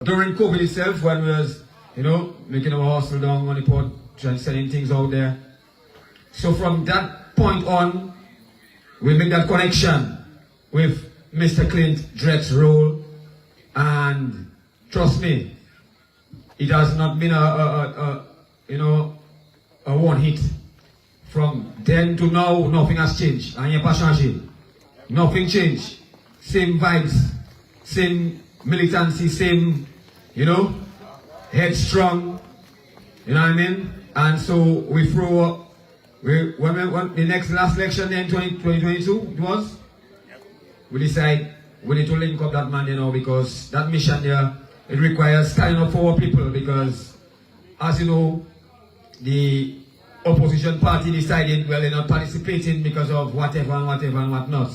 During COVID itself, when we was, making our hustle down on the port, trying selling things out there. So from that point on, we make that connection with Mr. Clint Drett's role, and trust me, it has not been a one hit. From then to now, nothing has changed. Nothing changed. Same vibes, same militancy, same, headstrong. You know what I mean? And so we throw up. When the last election in 2022 it was, we decide we need to link up that man, because that mission there, it requires standing up for our people, because as you know, the opposition party decided, well, they're not participating because of whatever and whatnot.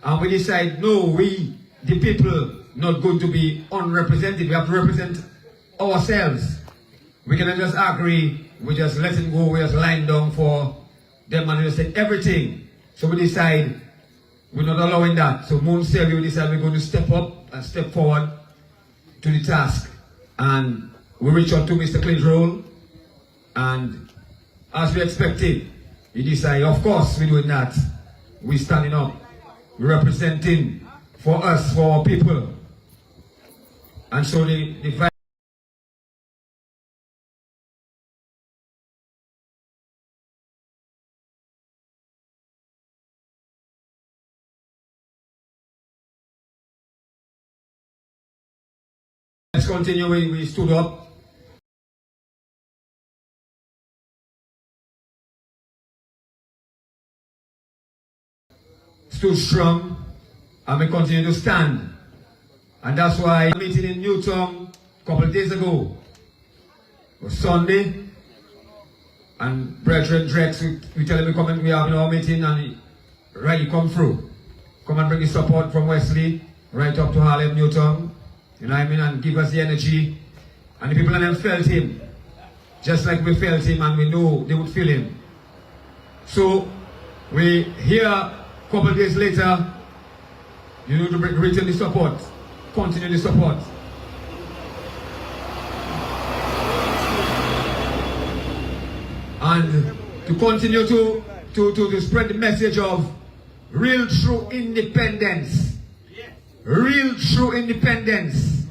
And we decide, no, we, the people, not going to be unrepresented. We have to represent ourselves. We cannot just agree, we just let it go, we just lying down for them and just say everything. So we decide we're not allowing that. So Moonsevi, we decide we're going to step up and step forward to the task. And we reach out to Mr. Clint's role, and as we expected, he decided, of course we're doing that. We're standing up, we're representing for us, for our people. And so the let's continue. We stood up. Stood strong, and we continue to stand. And that's why a meeting in Newtown a couple of days ago was Sunday, and Brethren Drex, we tell them we have our meeting, and he come through. Come and bring the support from Wesley right up to Harlem, Newtown. You know what I mean? And give us the energy. And the people in them felt him. Just like we felt him, and we know they would feel him. So we hear a couple of days later, to return the support. Continue the support. And to continue to spread the message of real true independence. Real true independence.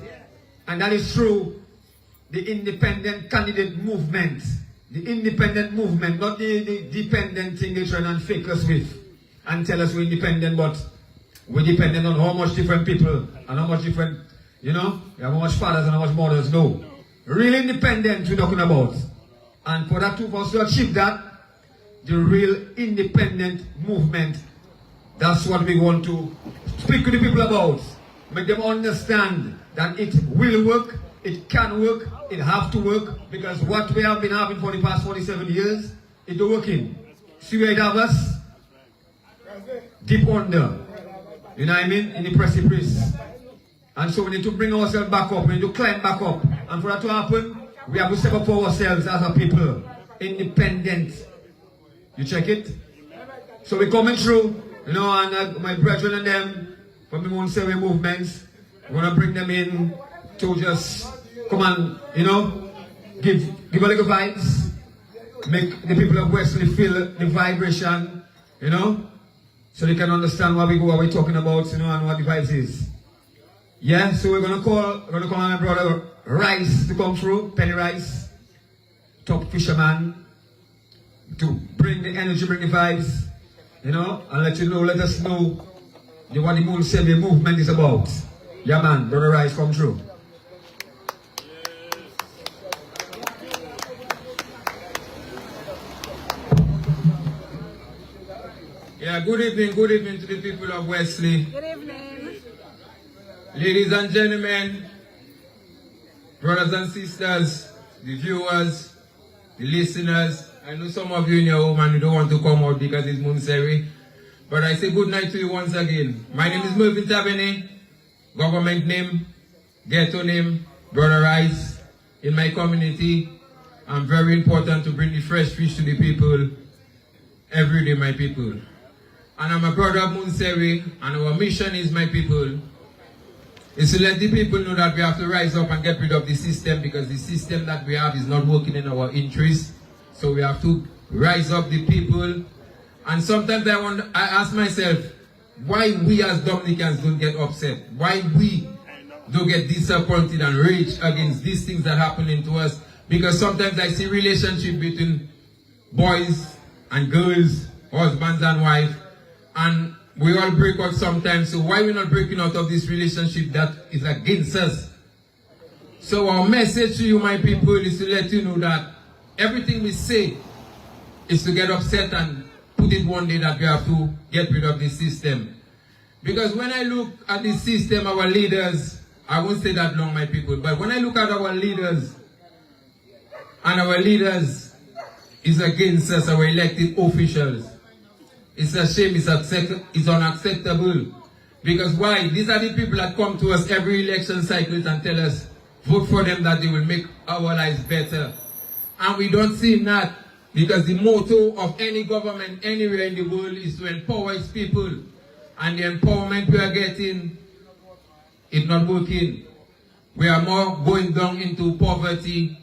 And that is through the independent candidate movement. The independent movement, not the dependent thing they try and fake us with and tell us we're independent, but we're dependent on how much different people and how much different, we have how much fathers and how much mothers. No. Real independent we're talking about. And for us to achieve that, the real independent movement, that's what we want to speak to the people about. Make them understand that it will work, it can work, it have to work, because what we have been having for the past 47 years, it's working. See where it have us? Deep under. You know what I mean? In the precipice. And so we need to bring ourselves back up, we need to climb back up. And for that to happen, we have to step up for ourselves as a people. Independent. You check it? So we're coming through, and my brethren and them from the Moonsevi movements, we're going to bring them in to just come and, give a little vibes, make the people of Wesley feel the vibration, so they can understand what we're talking about, and what the vibes is. Yeah, so we're going to call my brother Rice to come through, Penny Rice, top fisherman, to bring the energy, bring the vibes, and let us know what the Moonsevi movement is about. Yeah, man, brother Rice, come through. Yeah, good evening to the people of Wesley. Good evening. Ladies and gentlemen, brothers and sisters, the viewers, the listeners. I know some of you in your home and you don't want to come out because it's Moonsevi, but I say good night to you once again. My name is Melvin Taverny, government name, ghetto name, Brother Rice. In my community, I'm very important to bring the fresh fish to the people every day, my people. And I'm a brother of Moonsevi, and our mission is, my people, is to let the people know that we have to rise up and get rid of the system, because the system that we have is not working in our interest. So we have to rise up the people. And sometimes I ask myself, why we as Dominicans don't get upset? Why we don't get disappointed and rage against these things that are happening to us? Because sometimes I see relationship between boys and girls, husbands and wives, and we all break out sometimes. So why are we not breaking out of this relationship that is against us? So our message to you, my people, is to let you know that everything we say is to get upset and put it one day that we have to get rid of this system. Because when I look at this system, our leaders, I won't say that long, my people, but when I look at our leaders, and our leaders is against us, our elected officials, it's a shame, it's unacceptable. Because why? These are the people that come to us every election cycle and tell us, vote for them, that they will make our lives better. And we don't see that, because the motto of any government anywhere in the world is to empower its people. And the empowerment we are getting, it's not working. We are more going down into poverty,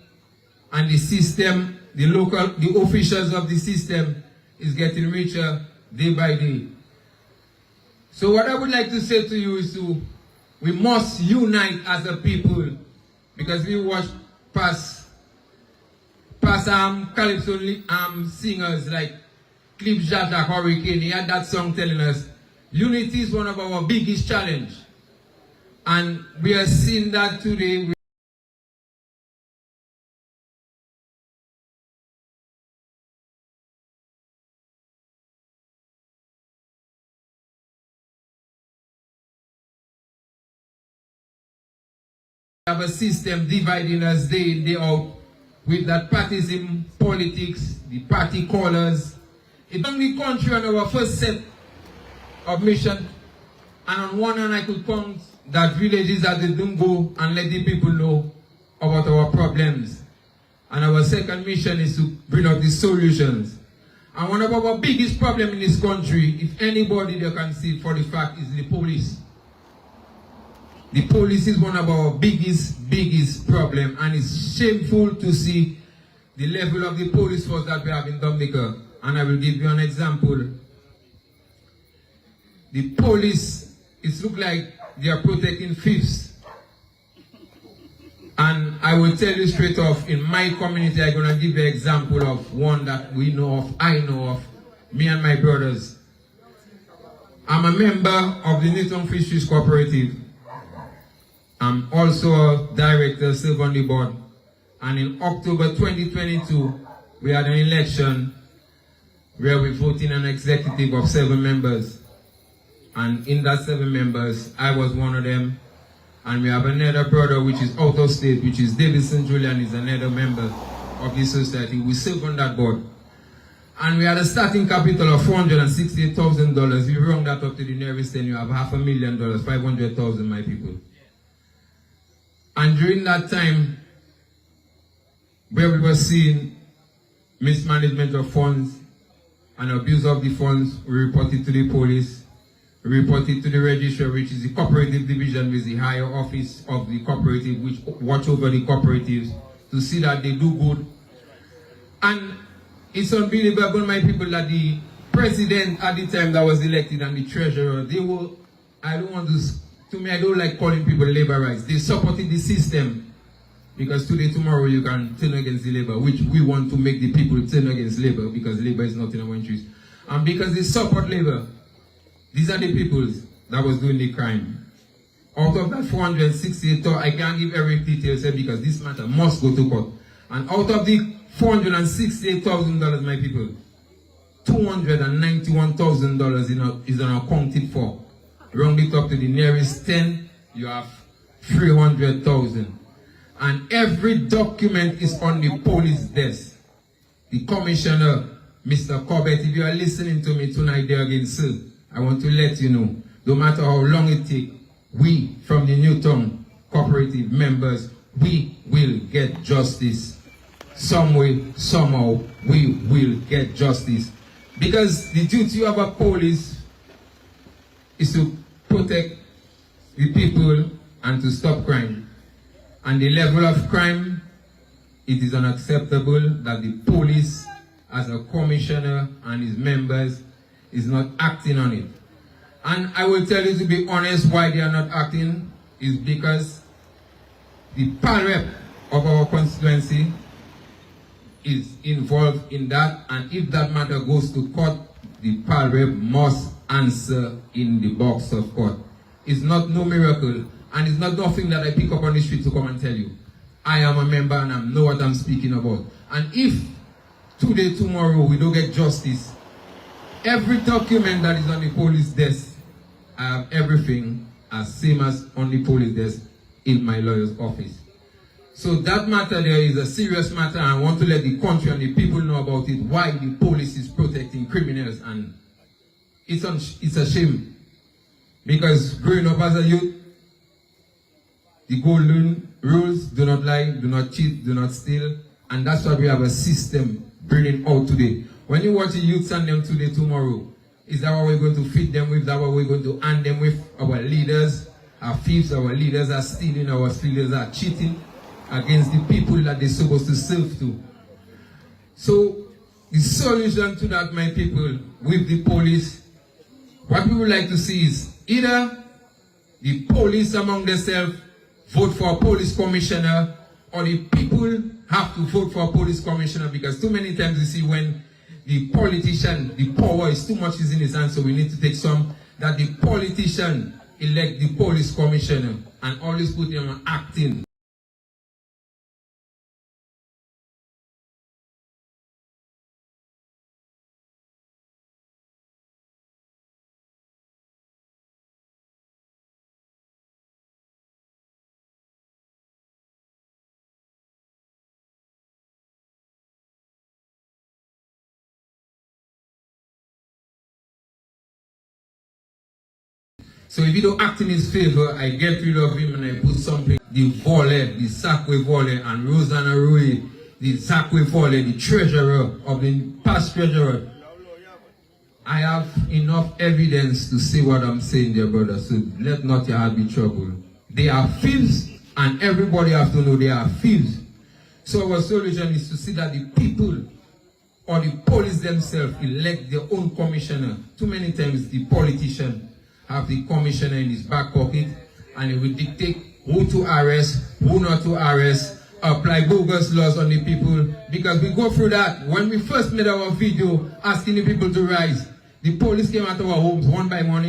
and the system, the officials of the system is getting richer day by day. So what I would like to say to you is we must unite as a people, because we watch past calypso singers like Cliff Jada Hurricane. He had that song telling us unity is one of our biggest challenge, and we are seeing that today. We have a system dividing us day in, day out, with that partism politics, the party callers. It's only country on our first set of mission, and on one hand I could count that villages that they don't go and let the people know about our problems. And our second mission is to bring out the solutions. And one of our biggest problems in this country, if anybody they can see for the fact, is the police. The police is one of our biggest problem, and it's shameful to see the level of the police force that we have in Dominica. And I will give you an example. The police, it looks like they are protecting thieves. And I will tell you straight off, in my community, I'm going to give you an example of one that we know of, I know of, me and my brothers. I'm a member of the Newton Fisheries Cooperative. I'm also a director, serve on the board. And in October 2022, we had an election where we voted in an executive of 7 members. And in that 7 members, I was one of them. And we have another brother which is out of state, which is Davidson Julian, is another member of the society. We serve on that board. And we had a starting capital of $468,000. We round that up to the nearest 10, you have $500,000, 500,000, my people. And during that time, where we were seeing mismanagement of funds and abuse of the funds, we reported to the police, we reported to the registrar, which is the cooperative division, which is the higher office of the cooperative, which watch over the cooperatives to see that they do good. And it's unbelievable, my people, that the president at the time that was elected and the treasurer, they were, I don't want to me, I don't like calling people labor rights. They supported the system, because today, tomorrow, you can turn against the labor, which we want to make the people turn against labor, because labor is not in our interest. And because they support labor, these are the people that was doing the crime. Out of that 468, I can't give every detail because this matter must go to court. And out of the $468,000, my people, $291,000 is unaccounted for. Round it up to the nearest 10, you have 300,000. And every document is on the police desk. The commissioner, Mr. Corbett, if you are listening to me tonight there again, sir, I want to let you know, no matter how long it takes, we from the Newton cooperative members, we will get justice. Some way, somehow, we will get justice. Because the duty of a police is to protect the people and to stop crime. And the level of crime, it is unacceptable that the police, as a commissioner and his members, is not acting on it. And I will tell you, to be honest, why they are not acting is because the PAL rep of our constituency is involved in that, and if that matter goes to court, the PAL rep must answer in the box of court. It's not no miracle, and it's not nothing that I pick up on the street to come and tell you. I am a member and I know what I'm speaking about. And if today, tomorrow, we don't get justice, every document that is on the police desk, I have everything as same as on the police desk in my lawyer's office. So that matter there is a serious matter, and I want to let the country and the people know about it, why the police is protecting criminals, and it's a shame. Because growing up as a youth, the golden rules: do not lie, do not cheat, do not steal, and that's why we have a system bringing out today. When you watch the youths and them today, tomorrow, is that what we're going to feed them with? Is that what we're going to hand them with? Our leaders are thieves, our leaders are stealing, our leaders are cheating against the people that they're supposed to serve to. So the solution to that, my people, with the police, what we would like to see is either the police among themselves vote for a police commissioner, or the people have to vote for a police commissioner, because too many times you see when the politician, the power is too much is in his hands, so we need to take some, that the politician elect the police commissioner and always put him on acting. So if you don't act in his favor, I get rid of him and I put something, the Volley, the Sakwe Volley, and Rosanna Rui, the Sakwe Volley, the treasurer of the past treasurer. I have enough evidence to say what I'm saying there, brother, so let not your heart be troubled. They are thieves, and everybody has to know they are thieves. So our solution is to see that the people or the police themselves elect their own commissioner. Too many times the politician have the commissioner in his back pocket, and he will dictate who to arrest, who not to arrest, apply bogus laws on the people, because we go through that. When we first made our video asking the people to rise, the police came out of our homes one by one,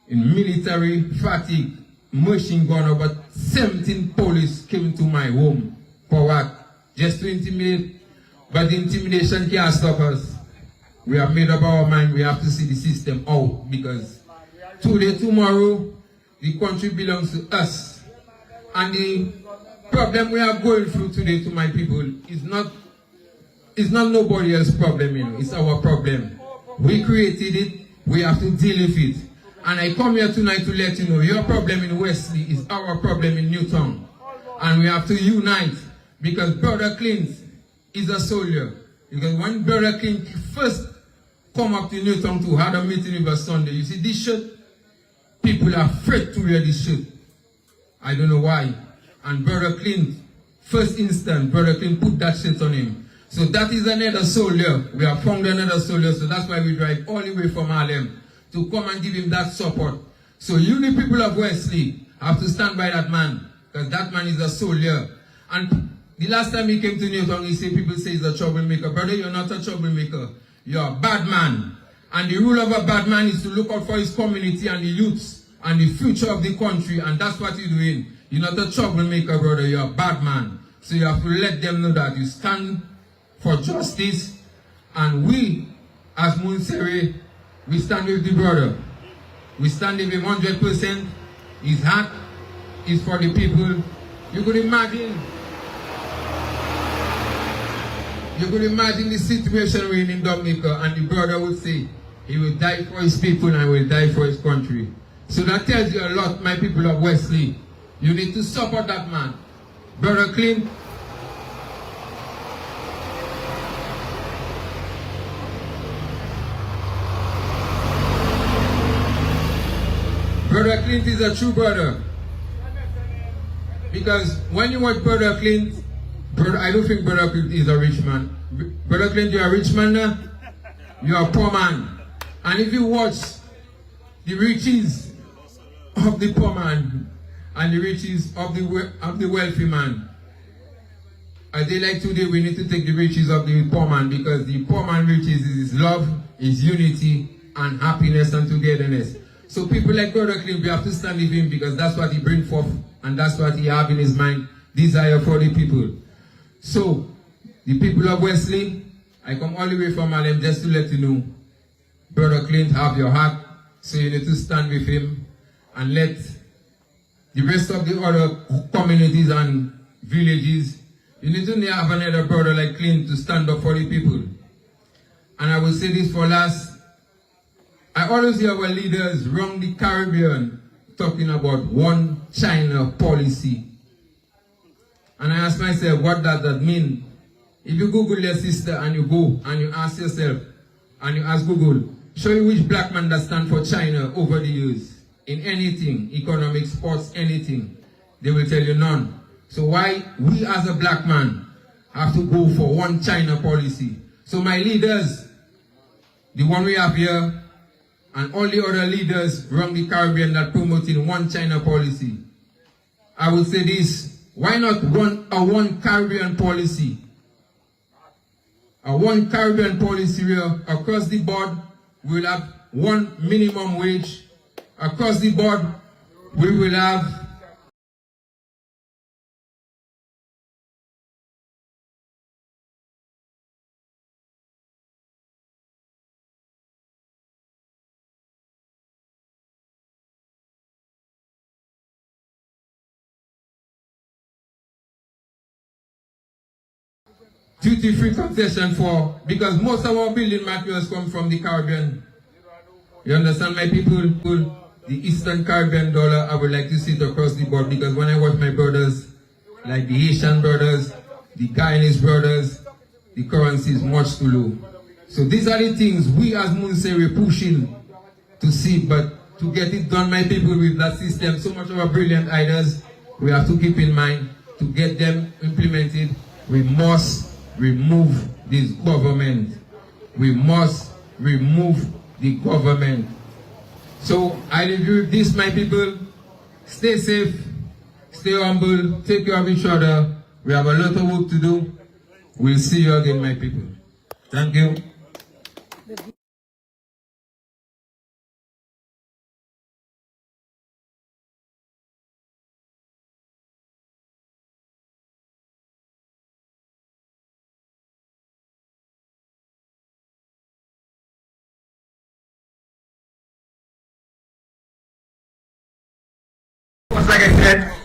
in military fatigue, machine gun. About 17 police came to my home. For what? Just to intimidate. But the intimidation can't stop us. We have made up our mind, we have to see the system out, because today, tomorrow, the country belongs to us. And the problem we are going through today, to my people, is not nobody else's problem, it's our problem. We created it, we have to deal with it. And I come here tonight to let you know, your problem in Wesley is our problem in Newtown. And we have to unite, because Brother Clint is a soldier. Because when Brother Clint first come up to Newtown to have a meeting with us Sunday, you see this shirt, people are afraid to wear this shirt. I don't know why. And Brother Clint, first instant, Brother Clint put that shirt on him. So that is another soldier. We have found another soldier, so that's why we drive all the way from Harlem to come and give him that support. So you, the people of Wesley, have to stand by that man, because that man is a soldier. And the last time he came to Newtown, he said, people say he's a troublemaker. Brother, you're not a troublemaker. You're a bad man. And the rule of a bad man is to look out for his community and the youths and the future of the country. And that's what you're doing. You're not a troublemaker, brother. You're a bad man. So you have to let them know that you stand for justice. And we, as Munsere, we stand with the brother. We stand with him 100%. His heart is for the people. You could imagine. You could imagine the situation we're in Dominica, and the brother would say he will die for his people and will die for his country. So that tells you a lot, my people of Wesley. You need to support that man. Brother Clint, Brother Clint is a true brother. Because when you watch Brother Clint, I don't think Brother Clint is a rich man. Brother Clint, you're a rich man now? You're a poor man. And if you watch the riches of the poor man and the riches of the wealthy man, I say like today we need to take the riches of the poor man, because the poor man riches is his love, his unity, and happiness and togetherness. So people like Brother Clint, we have to stand with him, because that's what he brings forth, and that's what he have in his mind, desire for the people. So, the people of Wesley, I come all the way from Harlem just to let you know, Brother Clint have your heart, so you need to stand with him and let the rest of the other communities and villages, you need to have another brother like Clint to stand up for the people. And I will say this for last, I always hear our leaders around the Caribbean talking about one China policy. And I ask myself, what does that mean? If you Google your sister and you go and you ask yourself, and you ask Google, show you which black man that stand for China over the years, in anything, economic, sports, anything, they will tell you none. So why we as a black man have to go for one China policy? So my leaders, the one we have here, and all the other leaders around the Caribbean that promoting one China policy, I will say this, why not one Caribbean policy? A one Caribbean policy where across the board we will have one minimum wage. Across the board we will have duty-free concession for, because most of our building materials come from the Caribbean. You understand, my people? The Eastern Caribbean dollar, I would like to see it across the board, because when I watch my brothers, like the Haitian brothers, the Guyanese brothers, the currency is much too low. So these are the things we as Munse we're pushing to see, but to get it done, my people, with that system, so much of our brilliant ideas, we have to keep in mind, to get them implemented, we must remove this government. We must remove the government. So I leave you with this, my people. Stay safe, stay humble, take care of each other. We have a lot of work to do. We'll see you again, my people. Thank you. Like I said,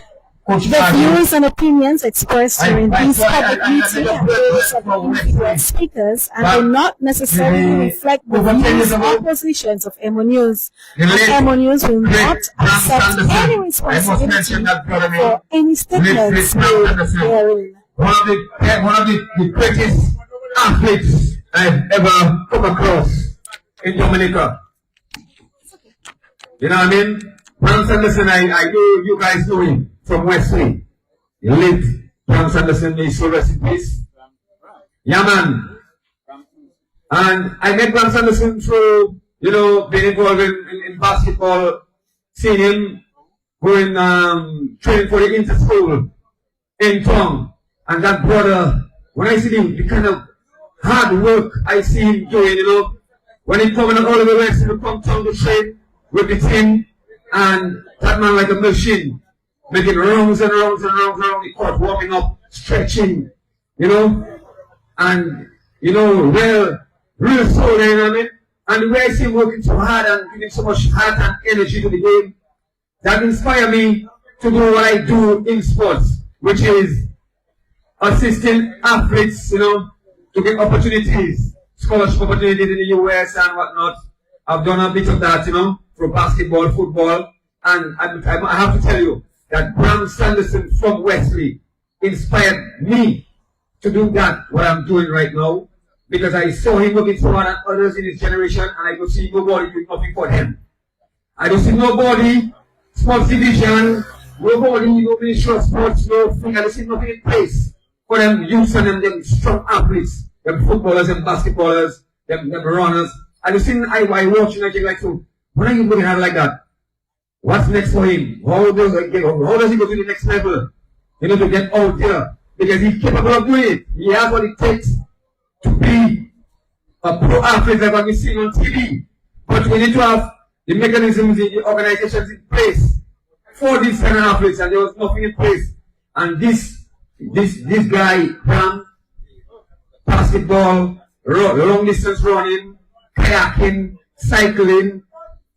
The views and opinions expressed during this public meeting are those of the individual speakers and do not necessarily reflect the views or positions of Emo News. And Emo News will not accept any responsibility for any statements made therein. One of the greatest athletes I've ever come across in Dominica. You know what I mean? Bram Sanderson, I know you guys know him from Wesley. The late Bram Sanderson, may so rest in peace. Yeah, man. And I met Bram Sanderson through, you know, being involved in basketball, seeing him going training for the inter-school in town. And that brother, when I see him, the kind of hard work I see him doing, you know, when he coming all over West, he come town to train with the team. And that man like a machine, making rounds and rounds and rounds around the court, warming up, stretching, you know, and, you know, real soul, you know what I mean? And the way I see him working so hard and giving so much heart and energy to the game, that inspires me to do what I do in sports, which is assisting athletes, you know, to get opportunities, scholarship opportunities in the US and whatnot. I've done a bit of that, you know, for basketball, football, and I have to tell you that Bram Sanderson from Wesley inspired me to do that, what I'm doing right now, because I saw him working so hard and others in his generation, and I could see nobody doing nothing for him. I don't see nobody, sports division, we're holding the Ministry of Sports, no finger, there's nothing in place for them youths and them strong athletes, them footballers, them basketballers, them runners. And you seen I watching and like, so, when are you looking at it like that? What's next for him? How does he go to the next level? You know, to get out there. Because he's capable of doing it. He has what it takes to be a pro athlete like what we see on TV. But we need to have the mechanisms, the organizations in place for these kind of athletes, and there was nothing in place. And this guy ran basketball, long distance running, kayaking, cycling,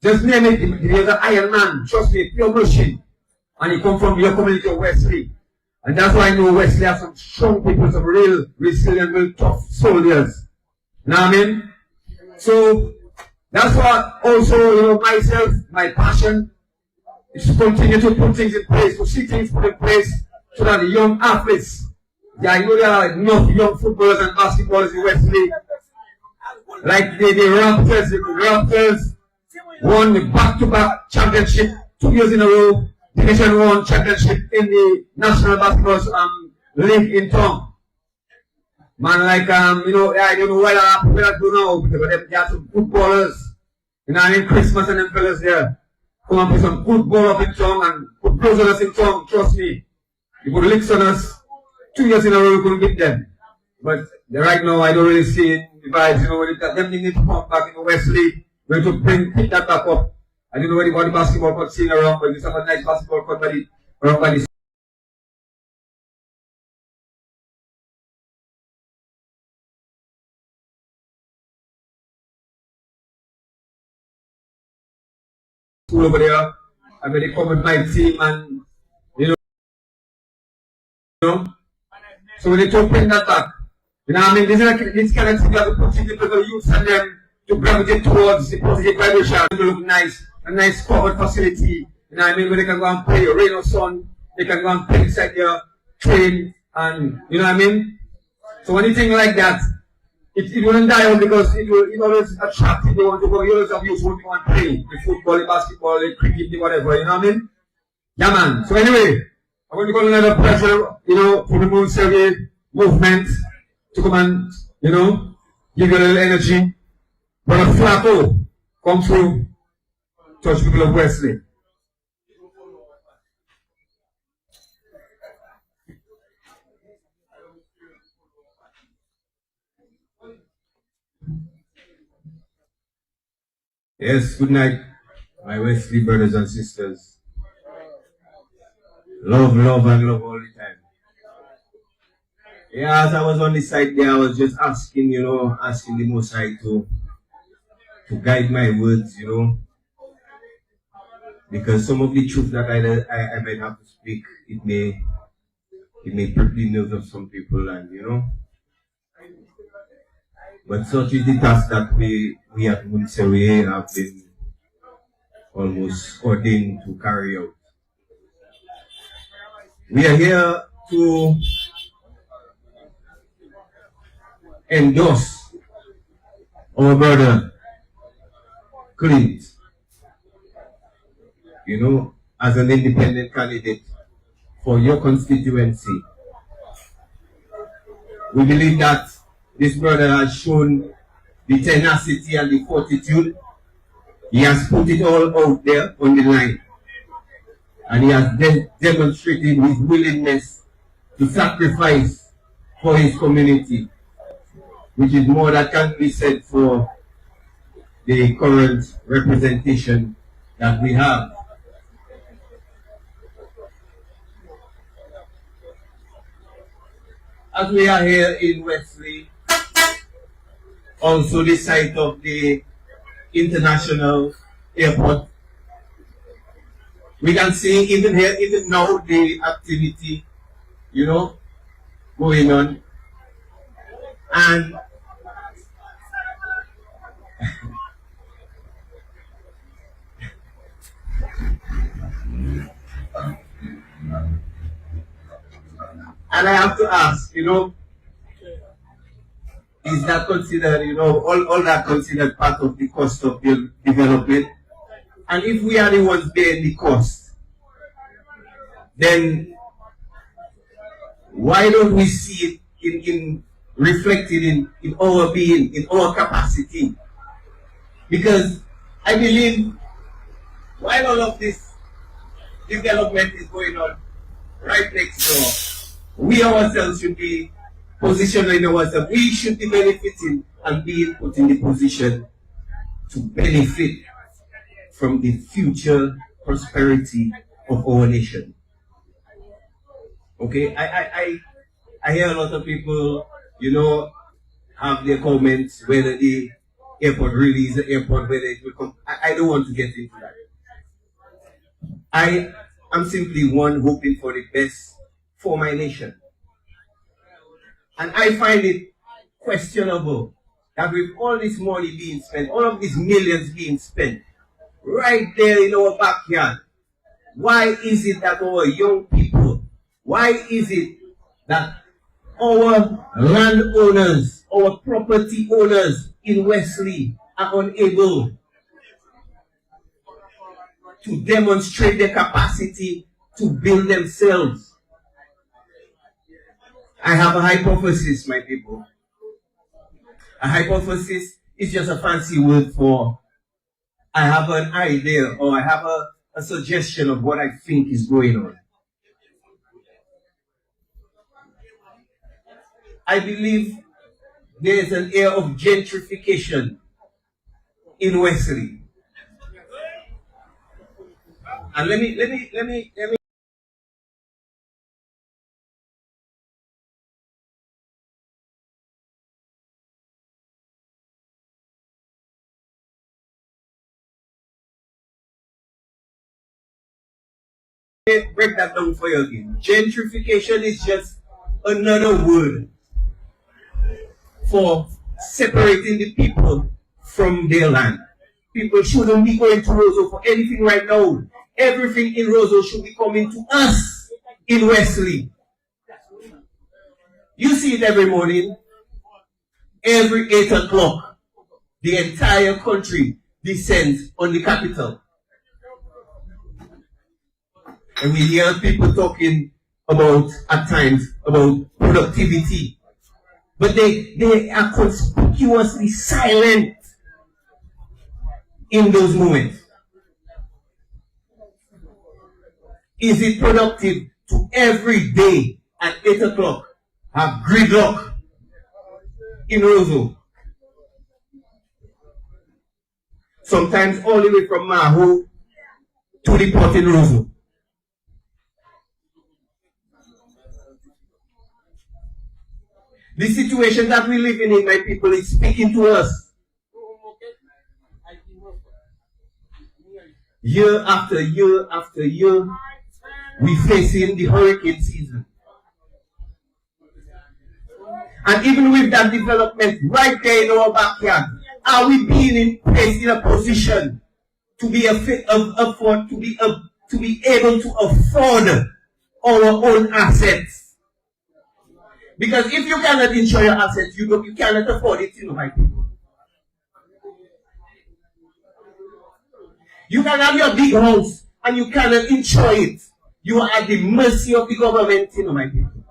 just name it. He was an Iron Man, trust me, pure machine. And he come from your community of Wesley. And that's why I know Wesley has some strong people, some real resilient, real tough soldiers. You know what I mean? So that's what also, you know, myself, my passion is to continue to put things in place, to see things put in place so that the young athletes, I know there are enough young footballers and basketballers in Wesley. Like the Raptors won the back-to-back championship 2 years in a row, Division 1 championship in the National Basketball League in town. Man, like, you know, I don't know what I do now, because they have some footballers, you know, I mean, Christmas and them fellas there. Come and put some good ball up in town and put blows on us in town, trust me. You put licks on us, 2 years in a row, we couldn't beat them. But right now, I don't really see the vibes, you know, when them need to come back in Wesley, we need to pick that back up. I don't know what the basketball court seen around, but there's a nice basketball court around by the school over there. I mean, they come with my team and, you know, so we need to bring that back. You know what I mean? This kind of thing that we put in the youth and them to gravitate towards the positive vibration. It will look nice, a nice covered facility. You know what I mean? Where they can go and play rain or sun, they can go and play inside their train, and you know what I mean? So anything like that, it wouldn't die out because it always attract people. Want to go, you always have youth who want to play the football, the basketball, the cricket, the whatever, you know what I mean? Yeah, man. So anyway, I'm going to call another pressure, you know, for the Moon Survey movement to come and, you know, give you a little energy. But a flato come through, touch people of Wesley. Yes, good night, my Wesley brothers and sisters. Love, love, and love all the time. Yeah, as I was on the side there, I was just asking, you know, asking the Most High to guide my words, you know, because some of the truth that I might have to speak, it may prick the nerves of some people, and you know, but such is the task that we at Munsewe have been almost ordained to carry out. We are here to endorse our brother Clint, you know, as an independent candidate for your constituency. We believe that this brother has shown the tenacity and the fortitude. He has put it all out there on the line. And he has demonstrated his willingness to sacrifice for his community, which is more that can be said for the current representation that we have. As we are here in Wesley, also the site of the international airport, we can see even here, even now, the activity, you know, going on. And I have to ask, you know, is that considered, you know, all that considered part of the cost of the development? And if we are the ones bearing the cost, then why don't we see it in reflected in our being, in our capacity? Because I believe while all of this development is going on right next door, we ourselves should be positioning ourselves. We should be benefiting and being put in the position to benefit from the future prosperity of our nation. Okay, I hear a lot of people, have their comments whether the airport really is an airport, whether it will come. I don't want to get into that. I am simply one hoping for the best for my nation. And I find it questionable that with all this money being spent, all of these millions being spent, right there in our backyard, why is it that our young people, why is it that our landowners, our property owners in Wesley are unable to demonstrate their capacity to build themselves? I have a hypothesis, my people. A hypothesis is just a fancy word for I have an idea or I have a suggestion of what I think is going on. I believe there is an air of gentrification in Wesley. And let me break that down for you again. Gentrification is just another word for separating the people from their land. People shouldn't be going to Roseau for anything right now. Everything in Roseau should be coming to us in Wesley. You see it every morning. Every 8 o'clock, the entire country descends on the capital. And we hear people talking about, at times, about productivity. But they are conspicuously silent in those moments. Is it productive to every day at 8 o'clock have gridlock in Roseau? Sometimes all the way from Maho to the port in Roseau. The situation that we live in, my people, is speaking to us. Year after year after year, we facing the hurricane season. And even with that development right there in our backyard, are we being placed in a position to be able to afford our own assets? Because if you cannot insure your assets, you cannot afford it, my people. You can have your big house and you cannot insure it. You are at the mercy of the government, my people.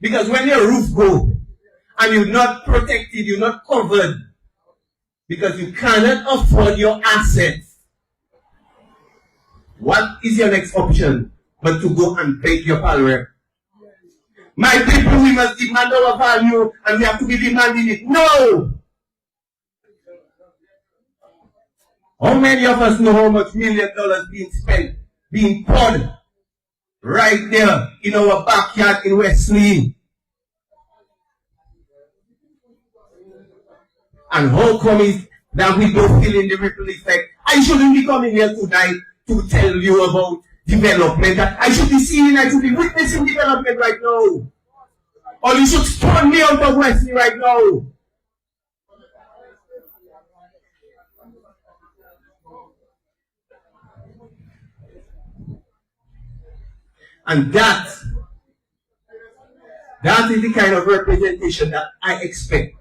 Because when your roof goes and you're not protected, you're not covered, because you cannot afford your assets, what is your next option but to go and beg your salary? My people, we must demand our value and we have to be demanding it. No! How many of us know how much $1 million being spent, being poured right there in our backyard in Wesley? And how come it that we don't feel in the ripple effect? I shouldn't be coming here tonight to tell you about development. I should be seeing, I should be witnessing development right now. Or you should stone me out of Wesley right now. And that is the kind of representation that I expect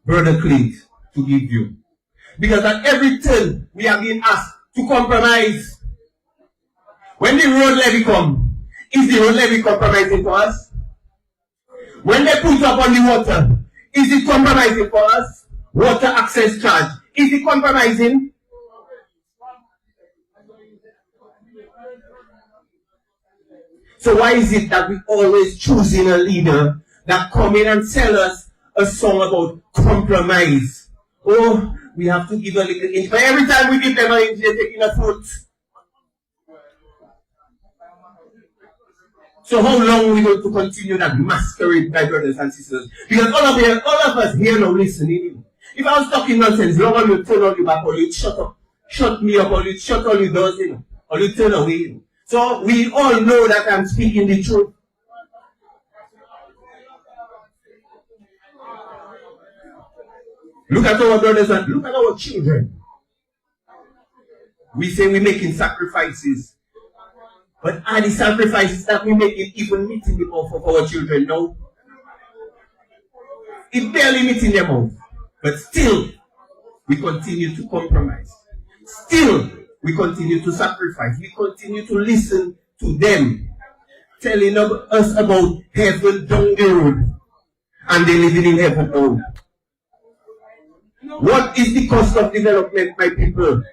Brother Clint to give you. Because at every turn, we are being asked to compromise. When the road levy come, is the road levy compromising for us? When they put up on the water, is it compromising for us? Water access charge, is it compromising? So why is it that we always choosing a leader that come in and tell us a song about compromise? Oh, we have to give a little inch. But every time we give them an inch, they're taking a foot. So how long are we going to continue that masquerade, my brothers and sisters? Because all of us here now listening. If I was talking nonsense, long as you turn all your back, or you shut up, shut me up, or you shut all your doors, or you turn away. So we all know that I'm speaking the truth. Look at our brothers and look at our children. We say we're making sacrifices. But are the sacrifices that we're making even meeting the mouth of our children? No. It's barely meeting their mouth. But still, we continue to compromise. Still, we continue to sacrifice. We continue to listen to them, telling us about heaven down the road. And they living in heaven now. What is the cost of development, my people?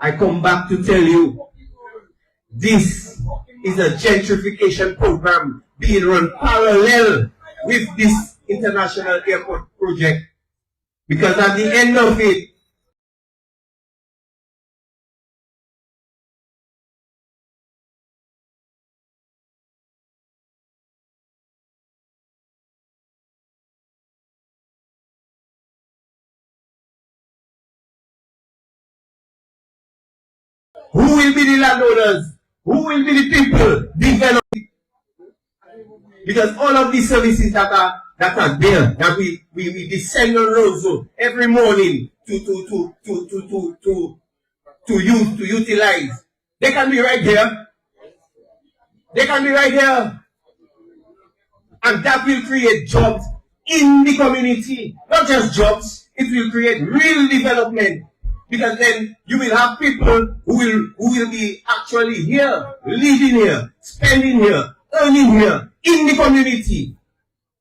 I come back to tell you, this is a gentrification program being run parallel with this international airport project. Because at the end of it, who will be the landowners? Who will be the people developing? Because all of these services that are there, that we descend on roads every morning to utilize, they can be right here. They can be right here. And that will create jobs in the community. Not just jobs, it will create real development. Because then you will have people who will be actually here, living here, spending here, earning here, in the community.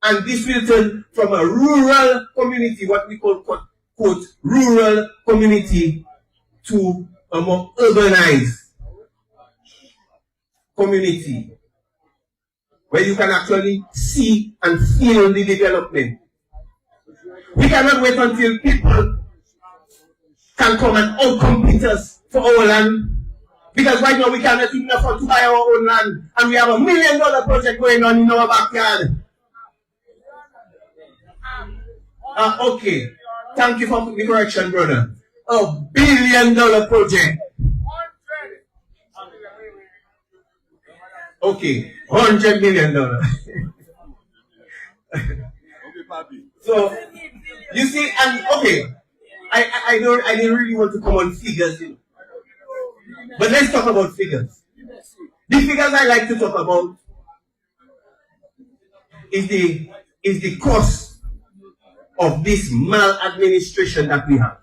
And this will turn from a rural community, what we call, quote, rural community, to a more urbanized community, where you can actually see and feel the development. We cannot wait until people can come and outcompete us for our land. Because right now we cannot even afford to buy our own land. And we have $1 million project going on in our backyard. Okay. Thank you for the correction, brother. $1 billion project. Okay. $100 million. So, you see, and okay. I didn't really want to come on figures, you know. But let's talk about figures. The figures I like to talk about is the cost of this maladministration that we have.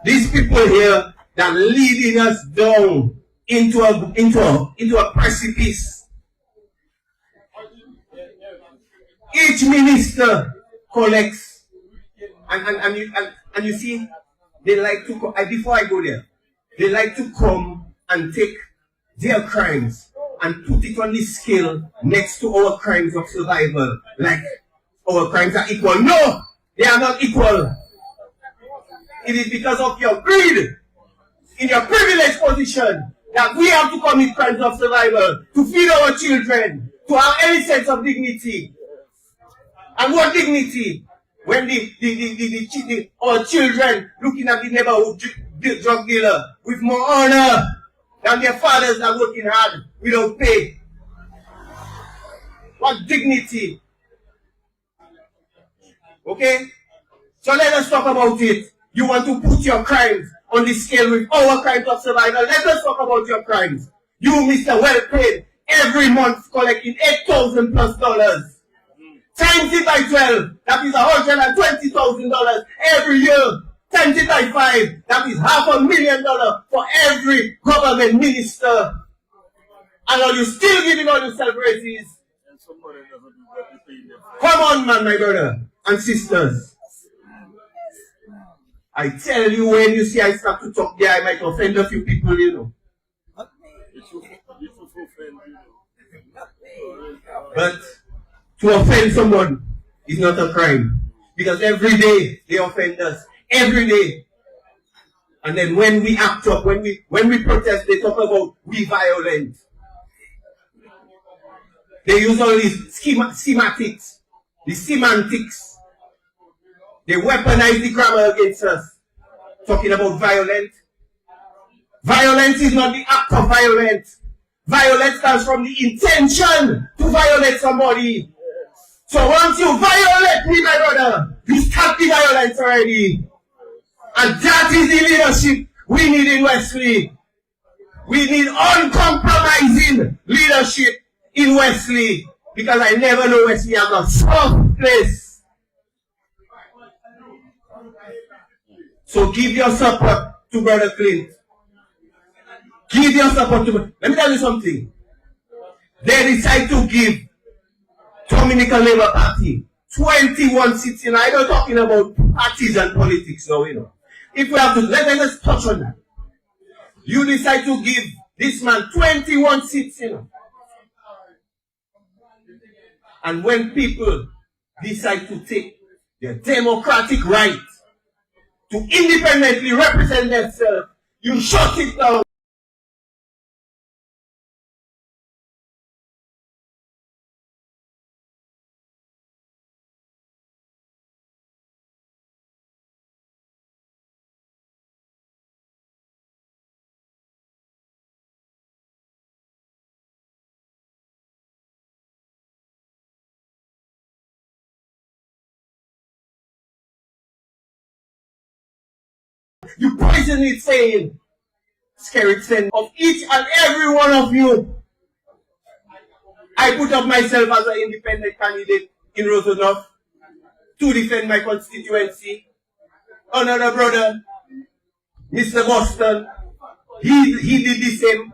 These people here that are leading us down into a precipice. Each minister collects. And you see, they like to come, before I go there, they like to come and take their crimes and put it on the scale next to our crimes of survival. Like, our crimes are equal. No! They are not equal. It is because of your greed, in your privileged position, that we have to commit crimes of survival, to feed our children, to have any sense of dignity. And what dignity? When our children looking at the neighborhood drug dealer with more honor than their fathers are working hard without pay. What dignity? Okay? So let us talk about it. You want to put your crimes on the scale with our crimes of survival. Let us talk about your crimes. You, Mr. Well-Paid, every month collecting $8,000+ Times it by 12, that is $120,000 every year. Times it by 5, that is $500,000 for every government minister. And are you still giving all yourself raises? Come on, man, my brother and sisters. I tell you, when you see I start to talk there, I might offend a few people, you know. But to offend someone is not a crime. Because every day they offend us. Every day. And then when we act up, when we protest, they talk about we violent. They use all these schematics, the semantics. They weaponize the grammar against us. Talking about violent. Violence is not the act of violence. Violence comes from the intention to violate somebody. So once you violate me, my brother, you start the violence already. And that is the leadership we need in Wesley. We need uncompromising leadership in Wesley. Because I never know Wesley as a soft place. So give your support to Brother Clint. Give your support to... Let me tell you something. They decide to give Dominican Labour Party 21 seats. I don't talking about parties and politics now, you know. If we have to, let us touch on that. You decide to give this man 21 seats, you know. And when people decide to take their democratic right to independently represent themselves, you shut it down. You poison it saying, scary thing of each and every one of you. I put up myself as an independent candidate in Rosenhof to defend my constituency. Another brother, Mr. Boston, he did the same.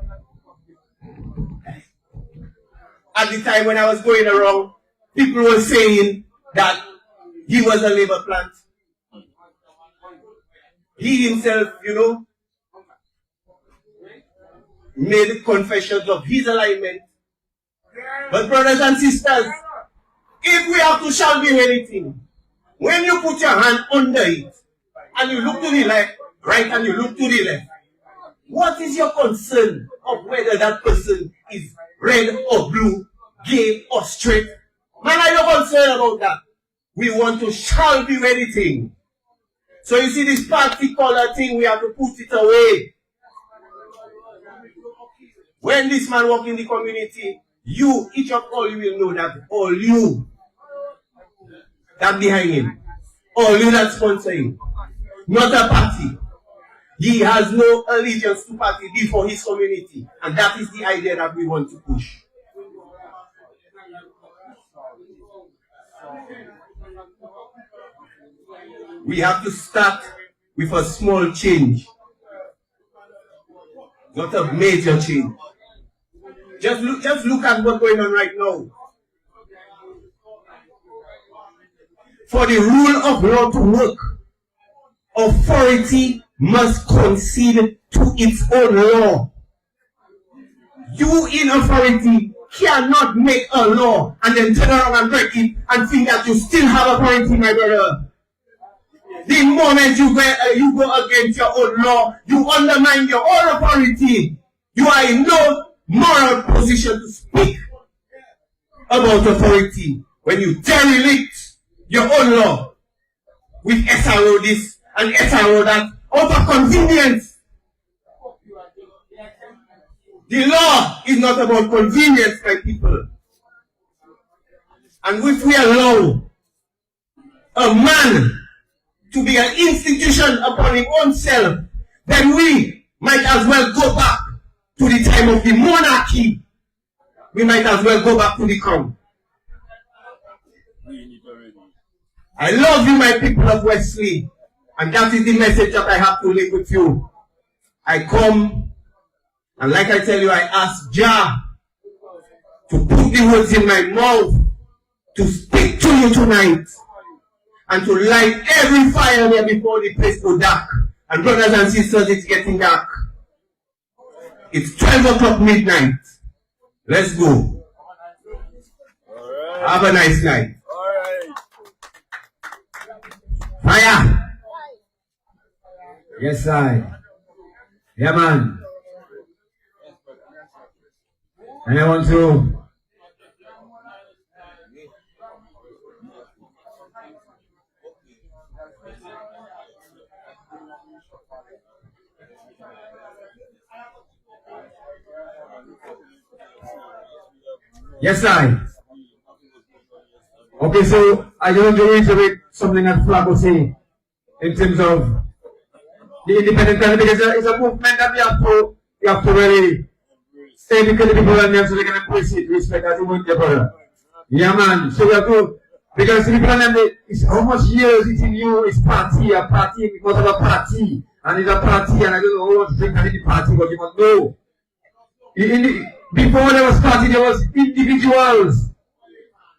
At the time when I was going around, people were saying that he was a labor plant. He himself, you know, made confessions of his alignment. But brothers and sisters, if we have to shall do anything, when you put your hand under it, and you look to the left, right, and you look to the left, what is your concern of whether that person is red or blue, gay or straight? Man, are you concerned about that? We want to shall do anything. So you see this particular thing, we have to put it away. When this man walk in the community, you, each of all you will know that all you that behind him, all you that sponsor him, not a party. He has no allegiance to party before his community. And that is the idea that we want to push. We have to start with a small change, not a major change. Just look at what's going on right now. For the rule of law to work, authority must concede to its own law. You in authority cannot make a law and then turn around and break it and think that you still have authority, my brother. The moment you go against your own law, you undermine your own authority. You are in no moral position to speak about authority when you derelict your own law with SRO this and SRO that out of convenience. The law is not about convenience, my people. And if we allow a man to be an institution upon his own self, then we might as well go back to the time of the monarchy. We might as well go back to the crown. I love you, my people of Wesley. And that is the message that I have to leave with you. I come, and like I tell you, I ask Jah to put the words in my mouth, to speak to you tonight, and to light every fire there before the place go dark. And brothers and sisters, it's getting dark. It's 12 o'clock midnight. Let's go. Have a nice night. Fire! Yes, I. Yeah, man. And I want to yes, I. Okay, so I just want to reiterate something that Flag was saying in terms of the independent country, because it's a movement that we have to really educate the people and them so they can appreciate respect as you want their brother. Yeah, man. So we have to, because the people and them, it's how much years it's in you, it's party, a party because of a party, and it's a party, and I don't know how much drink in the party, but you must know. Before there was party, there was individuals.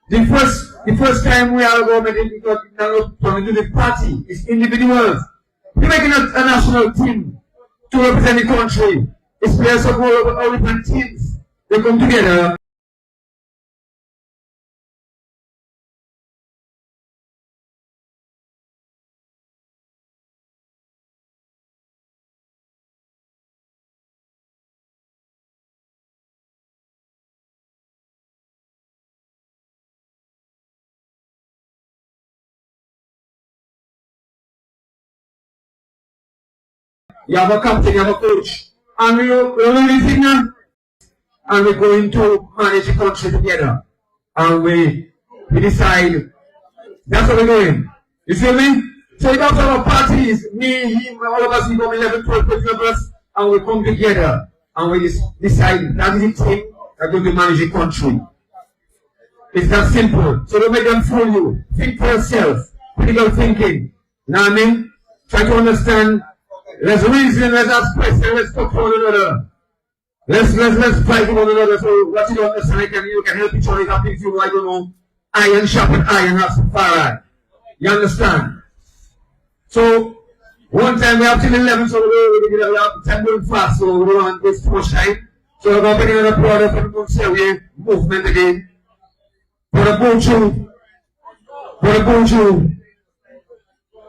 The first time we are going to the party, it's individuals. You're making a national team to represent the country. It's players of all different teams. They come together. You have a captain, you have a coach, and we're really now, and we're going to manage the country together, and we decide. That's what we're doing. You see me? So we don't have parties, me, him, all of us, we come 11, 12, 13 of us, and we come together, and we decide that is the team that's going to manage the country. It's that simple. So don't make them fool you. Think for yourself. Critical thinking. You know what I mean? Try to understand. Let's reason, let's ask questions, let's talk to one another. Let's fight with one another so what you don't understand, you can help each other. If things you, I don't know, iron sharpen iron, have some fire. You understand? So, one time we have till 11, so we have 10 going fast, so we don't want this too much time. So we're going to bring another product for the Monserie movement again. For the bonjour.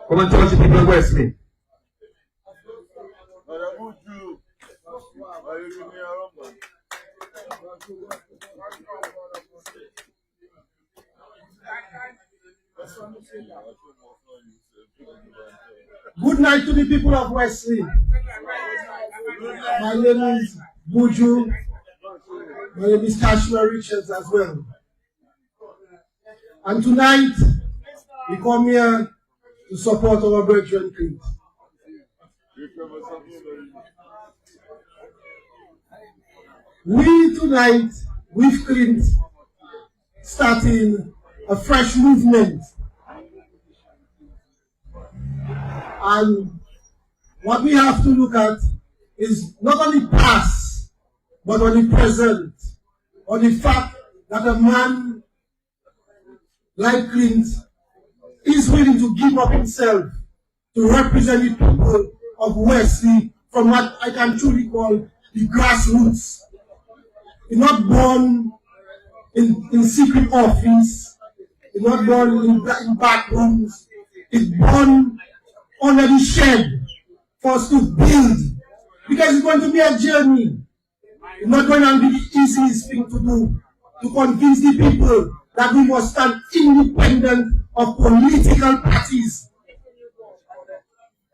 Come and touch the people of Wesley. Good night to the people of Wesley. My name is Buju. My name is Cashmere Richards as well. And tonight, we come here to support our brethren Clint. We tonight, with Clint, starting a fresh movement. And what we have to look at is not only past, but on the present, on the fact that a man like Clint is willing to give up himself to represent the people of Wesley from what I can truly call the grassroots. He's not born in secret office, he's not born in back rooms, he's born under the shed for us to build, because it's going to be a journey. It's not going to be the easiest thing to do, to convince the people that we must stand independent of political parties.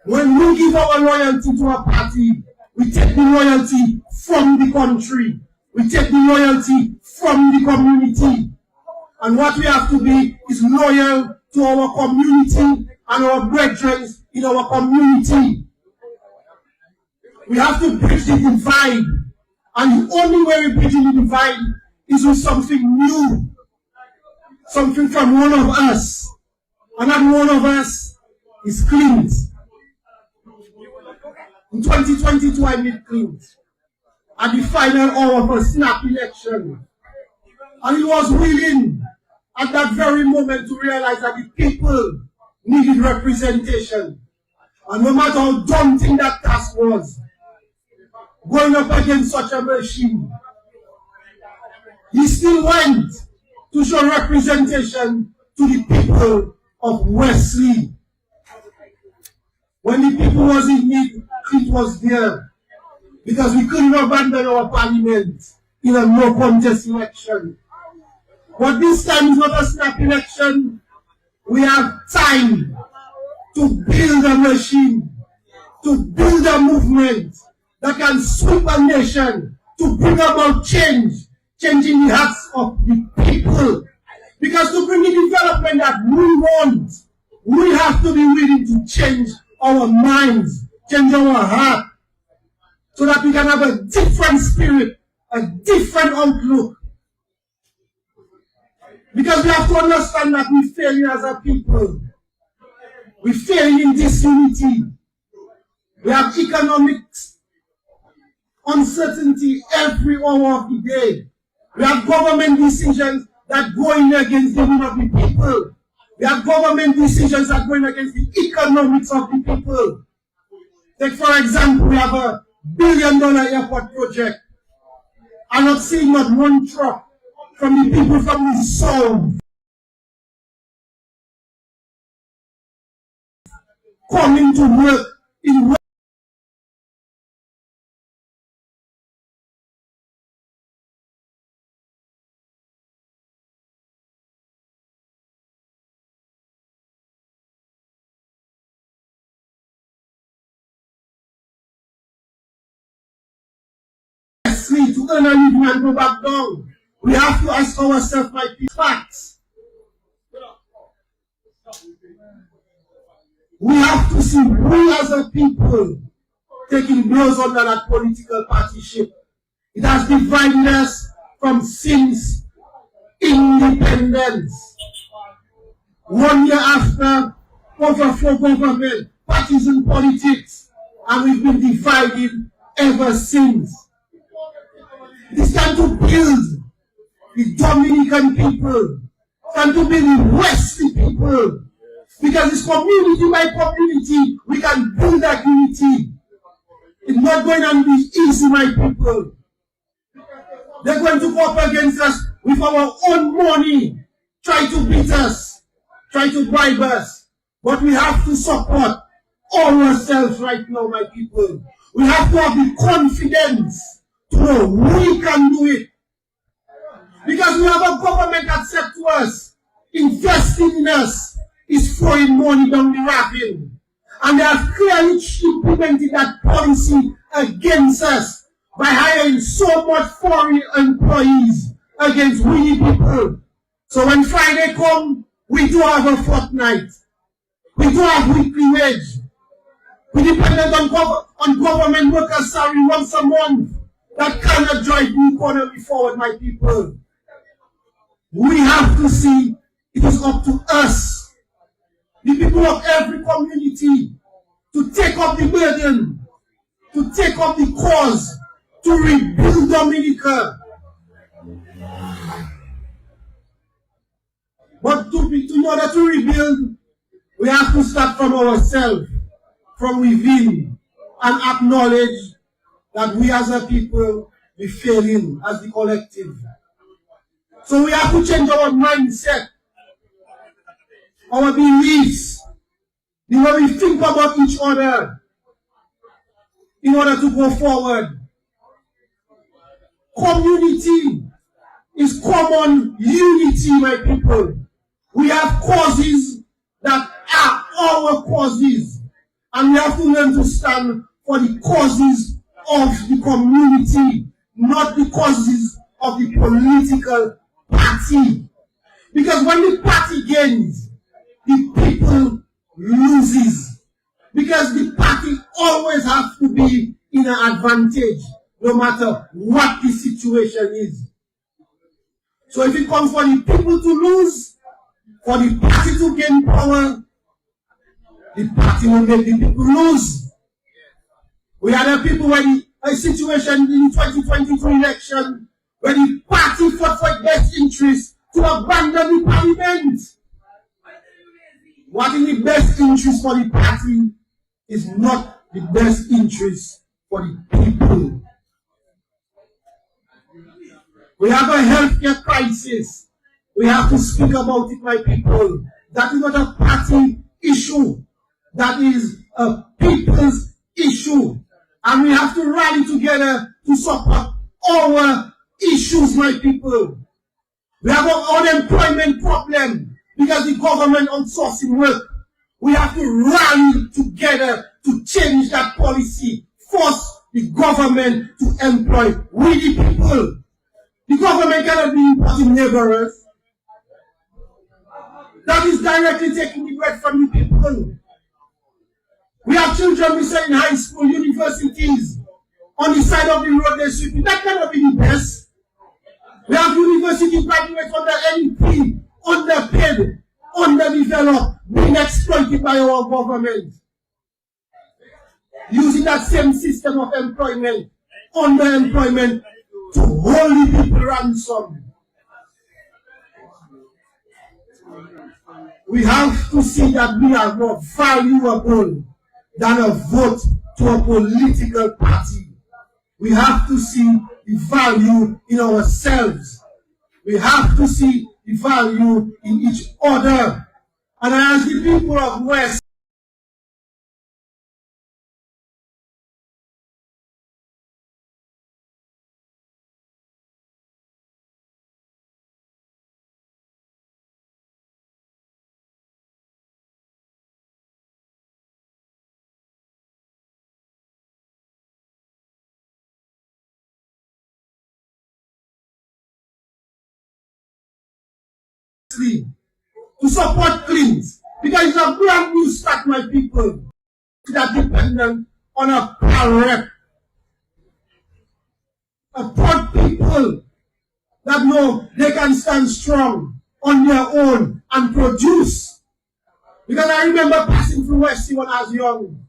When we give our loyalty to a party, we take the loyalty from the country, we take the loyalty from the community. And what we have to be is loyal to our community and our brethren in our community. We have to bridge the divide. And the only way we bridge the divide is with something new. Something from one of us. and not one of us is clean. In 2022, I made clean at the final hour of a snap election. And he was willing at that very moment to realize that the people needed representation. And no matter how daunting that task was, going up against such a machine, he still went to show representation to the people of Wesley. When the people was in need, it was there. Because we couldn't abandon our parliament in a no contest election. But this time is not a snap election. We have time to build a machine, to build a movement that can sweep a nation, to bring about change, changing the hearts of the people. Because to bring the development that we want, we have to be willing to change our minds, change our heart, so that we can have a different spirit, a different outlook. Because we have to understand that we're failing as a people. We're failing in disunity. We have economic uncertainty every hour of the day. We have government decisions that go in against the will of the people. We have government decisions that go in against the economics of the people. Take for example, we have a $1 billion airport project. I'm not seeing not one truck from the people from the south coming to work in Wesley to earn a living and go back down. We have to ask ourselves, my people, facts. We have to see we as a people taking blows under that political partyship. It has divided us from since independence. 1 year after, overthrow government, partisan politics, and we've been divided ever since. It is time to build the Dominican people, time to build the Wesley people, because it's community by community we can build that unity. It's not going to be easy, my people. They're going to go up against us with our own money, try to beat us, try to bribe us. But we have to support ourselves right now, my people. We have to have the confidence to know we can do it. Because we have a government that said to us, investing in us is throwing money down the ravine. And they have clearly implemented that policy against us by hiring so much foreign employees against we people. So when Friday comes, we do have a fortnight. We do have weekly wage. We depend on government workers' salary once a month. That cannot drive the economy forward, my people. We have to see it is up to us, the people of every community, to take up the burden, to take up the cause, to rebuild Dominica. But in order to rebuild, we have to start from ourselves, from within, and acknowledge that we as a people, we failing as the collective. So we have to change our mindset, our beliefs, the way we think about each other, in order to go forward. Community is common unity, my people. We have causes that are our causes, and we have to learn to stand for the causes of the community, not the causes of the political party. Because when the party gains, the people loses. Because the party always has to be in an advantage, no matter what the situation is. So if it comes for the people to lose, for the party to gain power, the party will make the people lose. We had a people when a situation in the 2022 election where the party fought for its best interest to abandon the parliament. What is the best interest for the party is not the best interest for the people. We have a healthcare crisis. We have to speak about it, my people. That is not a party issue. That is a people's issue. And we have to rally together to support our issues, my people. We have an unemployment problem because the government outsourcing work. We have to rally together to change that policy. Force the government to employ we the people. The government cannot be imposing laborers. That is directly taking the bread from the people. We have children we say in high school, universities. On the side of the road they're sweeping. That cannot be the best. We have university graduates under NEP, underpaid, underdeveloped, being exploited by our government. Using that same system of employment, underemployment, to hold the people ransom. We have to see that we are more valuable than a vote to a political party. We have to see the value in ourselves. We have to see the value in each other. And as the people of West, to support cleans, because it's a brand new start, my people, that dependent on a power rep. A proud people that know they can stand strong on their own and produce. Because I remember passing through Wesley when I was young.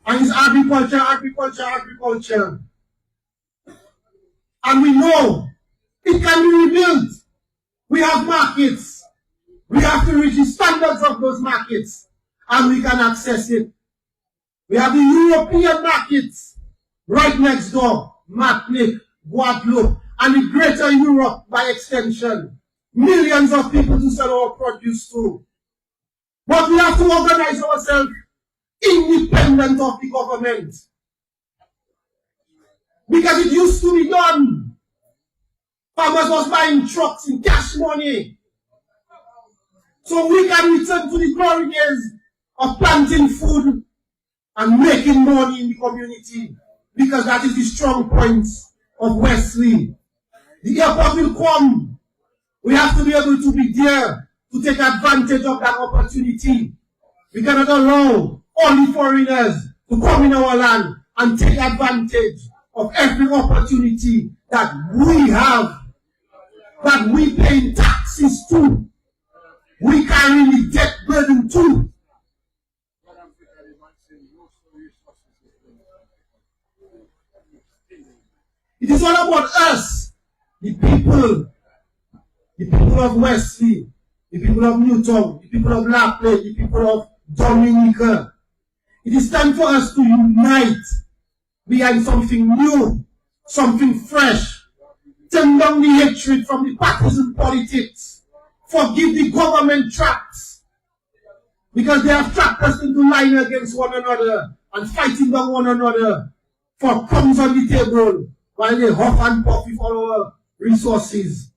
And it's agriculture, agriculture, agriculture. And we know it can be rebuilt. We have markets. We have to reach the standards of those markets. And we can access it. We have the European markets right next door. Martinique, Guadeloupe, and the greater Europe by extension. Millions of people to sell our produce to. But we have to organize ourselves independent of the government. Because it used to be done. Farmers was buying trucks in cash money. So we can return to the glory days of planting food and making money in the community. Because that is the strong point of Wesley. The airport will come. We have to be able to be there to take advantage of that opportunity. We cannot allow only foreigners to come in our land and take advantage of every opportunity that we have, that we pay taxes to. We carry the debt burden too. It is all about us, the people of Wesley, the people of Newton, the people of Lapley, the people of Dominica. It is time for us to unite behind something new, something fresh. Turn down the hatred from the partisan politics. Forgive the government traps. Because they have trapped us into lying against one another and fighting down one another for crumbs on the table while they huff and puff with all our resources.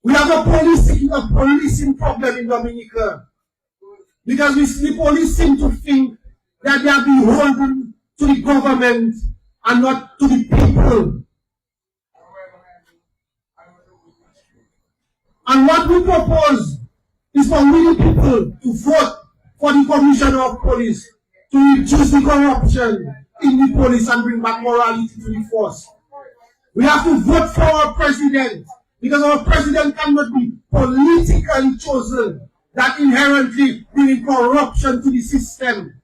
We have a policing problem in Dominica. Because the police seem to think that they are beholden to the government and not to the people. And what we propose is for we the people to vote for the commissioner of police to reduce the corruption in the police and bring back morality to the force. We have to vote for our president, because our president cannot be politically chosen. That inherently bringing corruption to the system.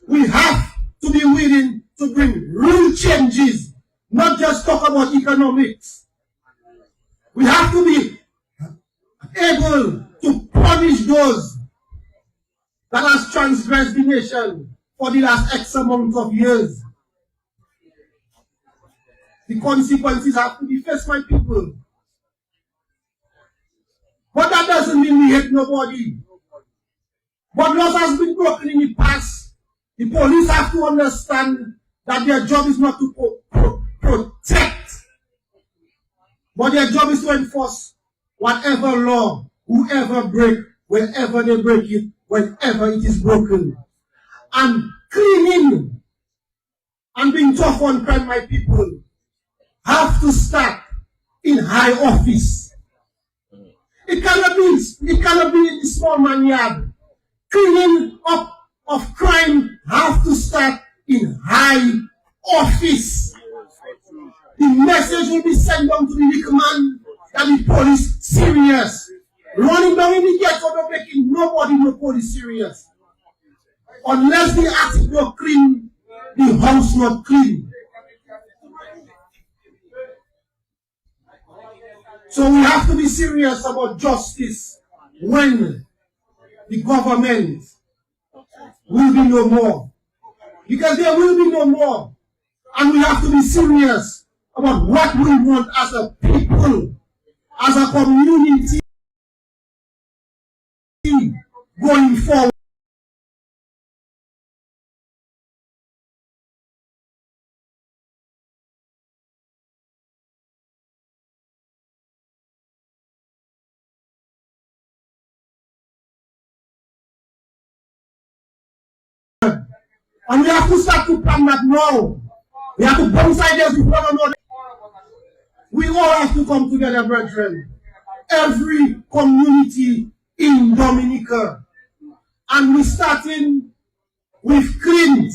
We have to be willing to bring real changes, not just talk about economics. We have to be able to punish those that has transgressed the nation for the last X amount of years. The consequences have to be faced, my people. But that doesn't mean we hate nobody. But laws has been broken in the past. The police have to understand that their job is not to protect, but their job is to enforce whatever law, whoever break, wherever they break it, whenever it is broken. And cleaning and being tough on crime, my people, have to start in high office. It cannot be in the small man yard. Cleaning up of crime have to start in high office. The message will be sent down to the little man that the police serious. Running down in the ghetto, not making nobody no police serious. Unless the attic not clean, the house not clean. So we have to be serious about justice when the government will be no more. Because there will be no more. And we have to be serious about what we want as a people, as a community going forward. And we have to start to plan that now. We have to bounce ideas with one another. We all have to come together, brethren. Every community in Dominica. And we're starting with Clint.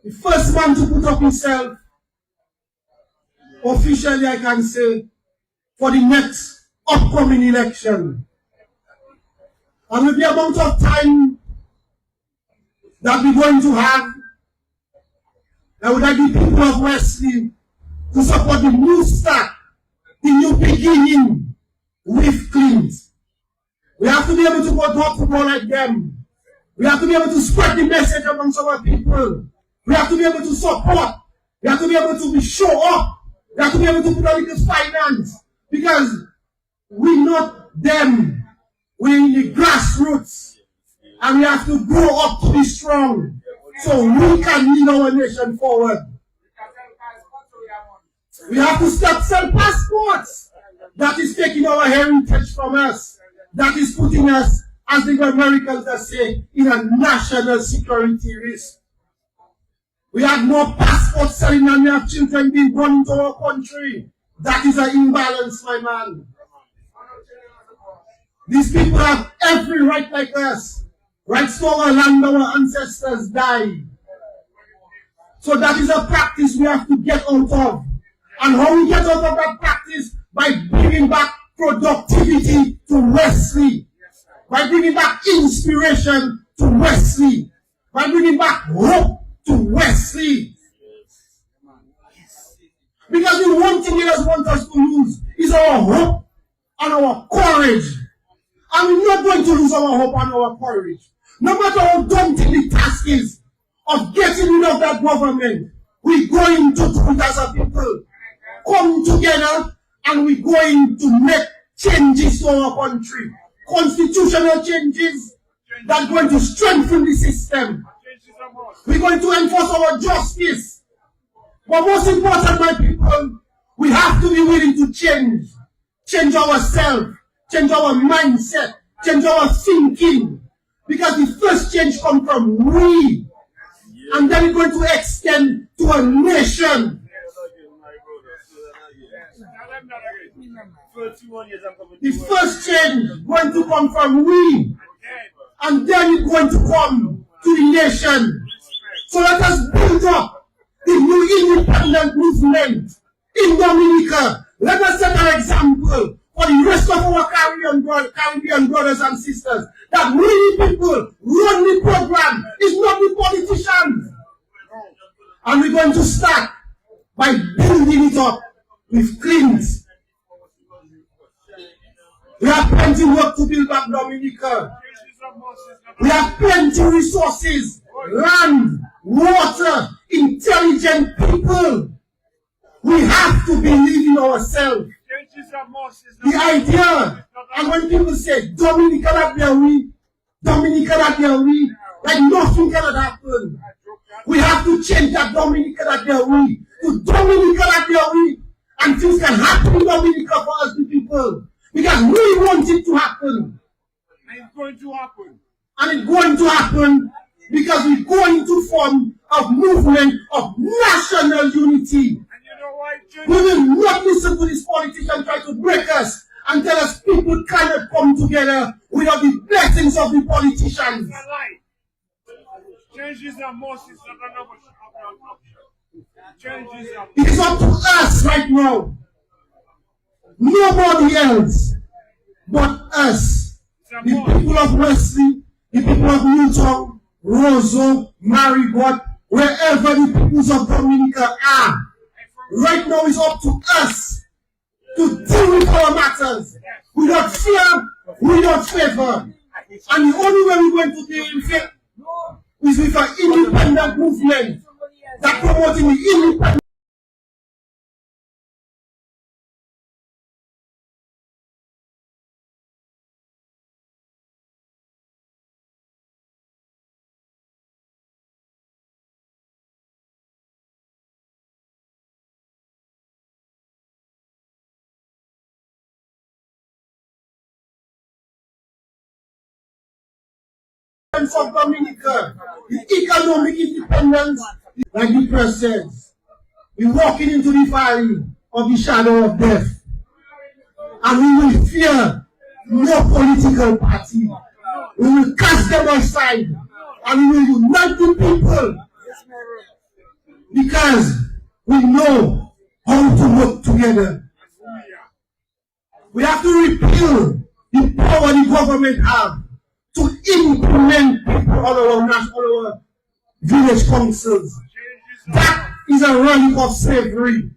The first man to put up himself, officially I can say, for the next upcoming election. And with the amount of time that we're going to have, I would like the people of Wesley to support the new start, the new beginning with Clint. We have to be able to go door to door like them. We have to be able to spread the message amongst our people. We have to be able to support. We have to be able to show up. We have to be able to put a little finance. Because we're not them. We're in the grassroots. And we have to grow up to be strong so we can lead our nation forward. We have to stop selling passports. That is taking our heritage from us. That is putting us, as the Americans say, in a national security risk. We have more passports selling than we have children being born into our country. That is an imbalance, my man. These people have every right like us. Rights to our land, our ancestors died. So that is a practice we have to get out of. And how we get out of that practice? By bringing back productivity to Wesley. By bringing back inspiration to Wesley. By bringing back hope to Wesley. Because the one thing he doesn't want us to lose is our hope and our courage. And we're not going to lose our hope and our courage. No matter how daunting the task is of getting rid of that government, we're going to do it as a people. Come together and we're going to make changes to our country. Constitutional changes that are going to strengthen the system. We're going to enforce our justice. But most important, my people, we have to be willing to change. Change ourselves. Change our mindset. Change our thinking. Because the first change comes from we. And then it's going to extend to a nation. The first change is going to come from we. And then it's going to come to the nation. So let us build up the new independent movement in Dominica. Let us set an example for the rest of our Caribbean brothers and sisters, that we people run the program, it's not the politicians. And we're going to start by building it up with Clint. We have plenty of work to build back Dominica. We have plenty of resources, land, water, intelligent people. We have to believe in ourselves. The idea, and when people say, Dominica that we, like nothing cannot happen. We have to change that Dominica that we to Dominica that we, and things can happen in Dominica for us, the people. Because we want it to happen. And it's going to happen. And it's going to happen because we're going to form a movement of national unity. And you know why, Jim? We will not listen to this politician try to break us and tell us people cannot come together without the blessings of the politicians. It's a lie. Change is a must, it's not an option. Change is a must. It is up to us right now. Nobody else but us. The people of Wesley, the people of Newtown, Roseau, Marigot, wherever the peoples of Dominica are. Right now it's up to us to deal with our matters without fear, without favor. And the only way we're going to deal with it is with an independent movement that promoting the independent. For Dominica, the economic independence, like the press says, we're walking into the valley of the shadow of death, and we will fear no political party. We will cast them aside, and we will unite the people, because we know how to work together. We have to repeal the power the government have to implement people on our village councils. That is a relic of slavery.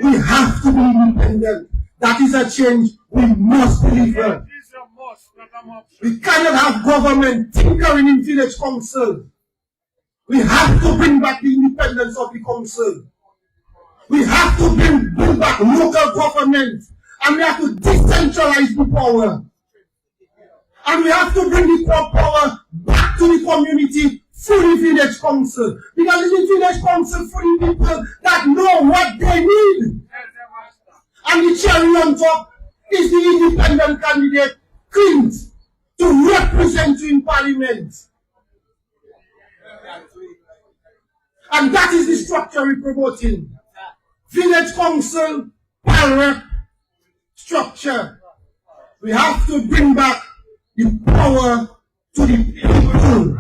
We have to be independent. That is a change we must deliver. We cannot have government tinkering in village council. We have to bring back the independence of the council. We have to bring back local government, and we have to decentralize the power. And we have to bring the power back to the community through the village council. Because it's the village council for the people that know what they need. And the cherry on top is the independent candidate, Clint, to represent you in parliament. And that is the structure we're promoting. Village council, power, structure. We have to bring back the power to the people.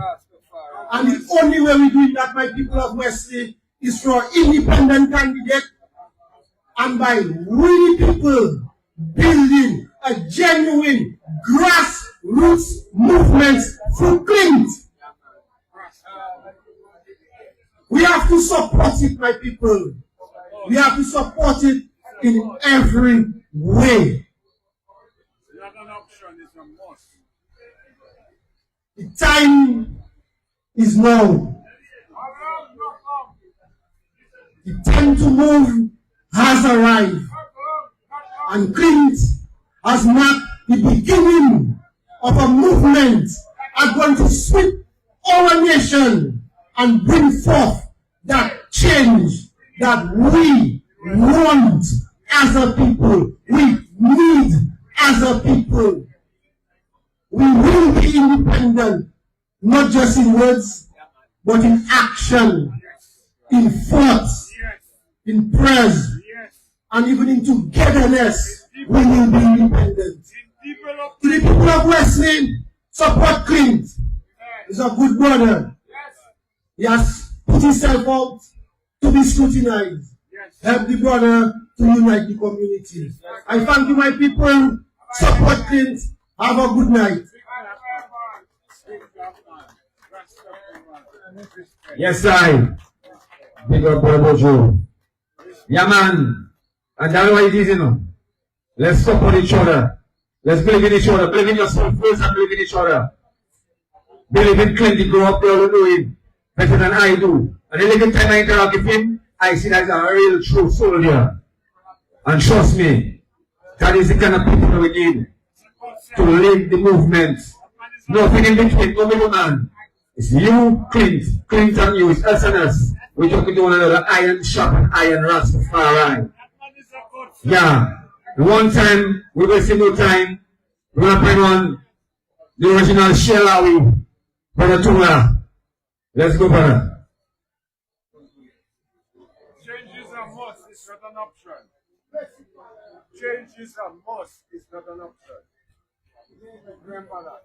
And the only way we do that, my people of Wesley, is through an independent candidate and by we people building a genuine grassroots movement through Clint. We have to support it, my people. We have to support it in every way. The time is now. The time to move has arrived. And Clint has marked the beginning of a movement that's going to sweep our nation and bring forth that change that we want as a people. We need as a people. We will be independent, not just in words, but in action, in thoughts, in prayers, and even in togetherness. We will be independent. To the people of Wesley, support Clint. He's a good brother. He has put himself out to be scrutinized. Help the brother to unite the community. I thank you, my people. Support Clint. Have a good night. Yes, I. Big up, brother Joe. Yeah, man. And that's what it is, you know. Let's support each other. Let's believe in each other. Believe in yourself first and believe in each other. Believe in Clint. He grew up there, you know him better than I do. And the little time I interact with him, I see that he's a real true soldier. And trust me, that is the kind of people we need to lead the movement. Nothing in between, no middleman. It's you, Clint and you, it's us and us. We're talking to one another, iron sharp and iron Rastafari. Yeah. One time, we wasting no time. We're going to bring on the original Shellawi, Brother Tunga. Let's go, brother. Change is a must, it's not an option. Change is a must, it's not an option. Remember that.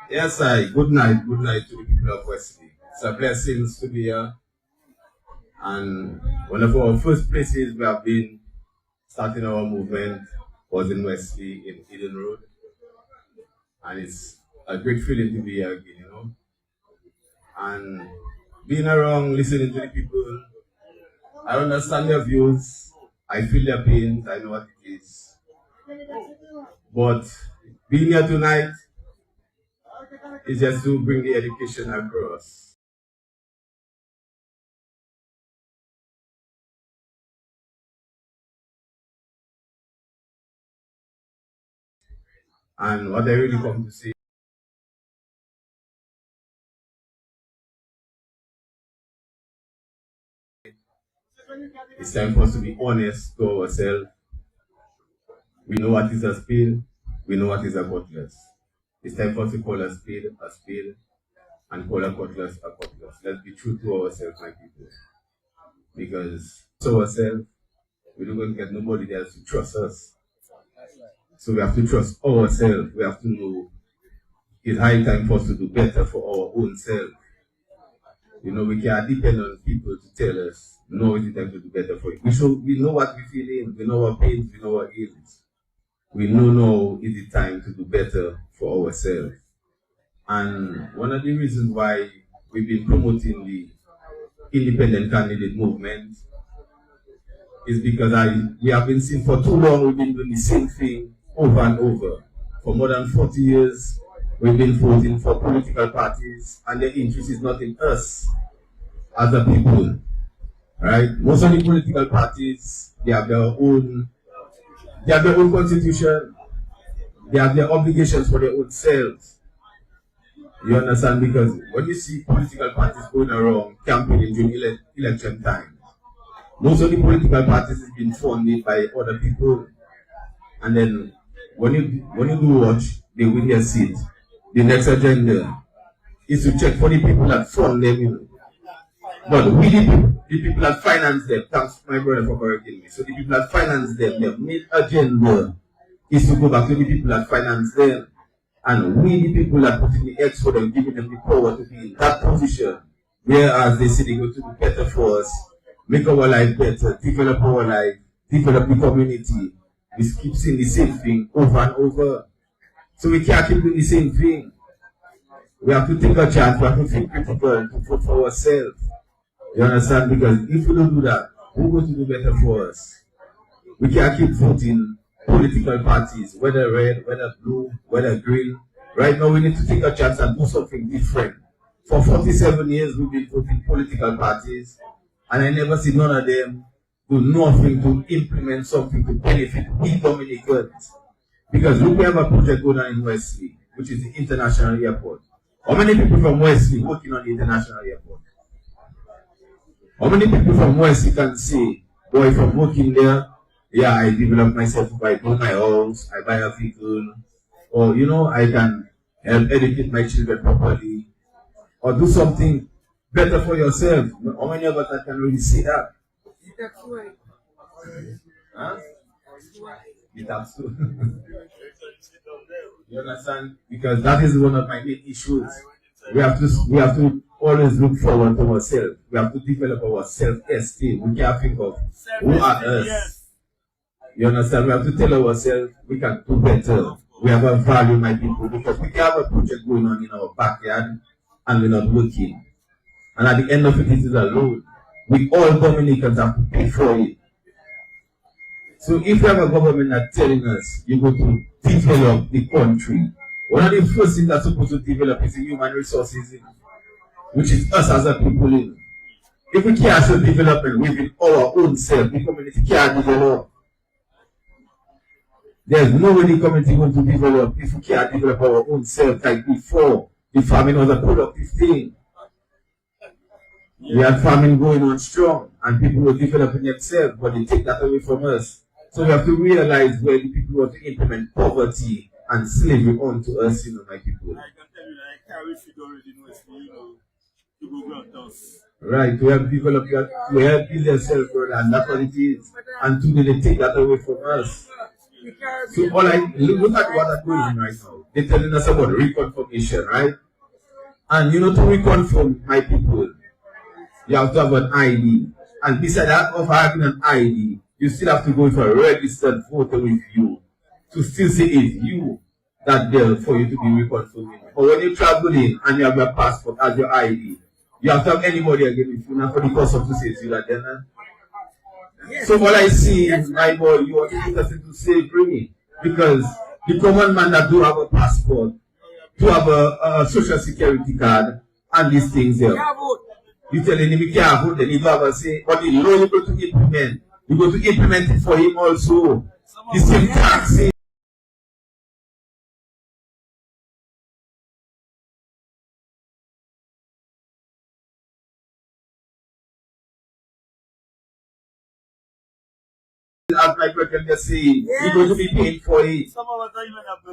Yes, I. Good night to the people of Wesley. It's a blessing to be here. And one of our first places we have been starting our movement was in Wesley, in Eden Road. And it's a great feeling to be here again, you know. And being around, listening to the people, I understand their views, I feel their pain, I know what it is. But being here tonight is just to bring the education across. And what I really come to say, it's time for us to be honest to ourselves. We know what is a spade, we know what is a cutlass. It's time for us to call a spade, and call a cutlass, a cutlass. Let's be true to ourselves, my people. Because to ourselves, we don't going to get nobody else to trust us. So we have to trust ourselves. We have to know it's high time for us to do better for our own self. You know, we can't depend on people to tell us, no, it's time to do better for you. We know what we feel in, we know our pains, we know our ills. We know now is the time to do better for ourselves. And one of the reasons why we've been promoting the independent candidate movement is because we have been seeing for too long, we've been doing the same thing over and over. For more than 40 years, we've been voting for political parties, and their interest is not in us as a people. Right? Most of the political parties, they have their own constitution, they have their obligations for their own selves. You understand? Because when you see political parties going around campaigning during election time, most of the political parties have been funded by other people. And then when you do watch, they win their seat. The next agenda is to check for the people that fund them, you know. But we the people that finance them, thanks my brother for correcting me. So the people that finance them, their main agenda is to go back to the people that finance them. And we the people that put in the X for them, giving them the power to be in that position. Whereas they say they're going to do better for us, make our life better, develop our life, develop the community. We keep saying the same thing over and over. So we can't keep doing the same thing. We have to take a chance, we have to think critical to vote for ourselves. You understand? Because if we don't do that, who's going to do better for us? We can't keep voting political parties, whether red, whether blue, whether green. Right now we need to take a chance and do something different. For 47 years we've been voting political parties, and I never see none of them do nothing to implement something to benefit we Dominicans. Because look, we have a project going on in Wesley, which is the international airport. How many people from Wesley working on the international airport? How many people from Wesley can say, boy, if I'm working there, yeah, I develop myself, I buy my house, I buy a vehicle, or, you know, I can help educate my children properly, or do something better for yourself. How many of us that can really say that? Huh? The tax too. You understand? Because that is one of my main issues. We have to always look forward to ourselves. We have to develop our self-esteem. We can't think of who are us. You understand? We have to tell ourselves we can do better. We have a value, my people, because we can have a project going on in our backyard and we're not working. And at the end of it, it is a load. We all Dominicans have to pay for it. So if you have a government that's telling us you go to develop the country, one of the first things that's supposed to develop is the human resources, which is us as a people. If we can't show development within our own self, the community can't develop. There's no way the community going to develop if we can't develop our own self like before. The farming was a productive thing. We had farming going on strong and people were developing themselves, but they take that away from us. So we have to realize where the people want to implement poverty and slavery onto us, my people. I can tell you that I carry feed already in Wesley, to go ground us. Right, we have developed that, we have build yourself, brother, and that's what it is. And today they take that away from us. So all look at what I'm doing right now. They're telling us about reconfirmation, right? And to reconfirm, my people, you have to have an ID. And besides that of having an ID, you still have to go for a registered voter with you to still say it's you that there for you to be reconfirming. But when you travel in and you have your passport as your ID, you have to have anybody again with you, not for the person to say it's you that then. So what I see is, my boy, you want to put us into slavery because the common man that do have a passport, to have a social security card, and these things there. You telling him he can't vote, then he don't have a say, but the law you go to implement, you go to implement it for him also. The same taxing. As my brother just say, you're going to be paying for it.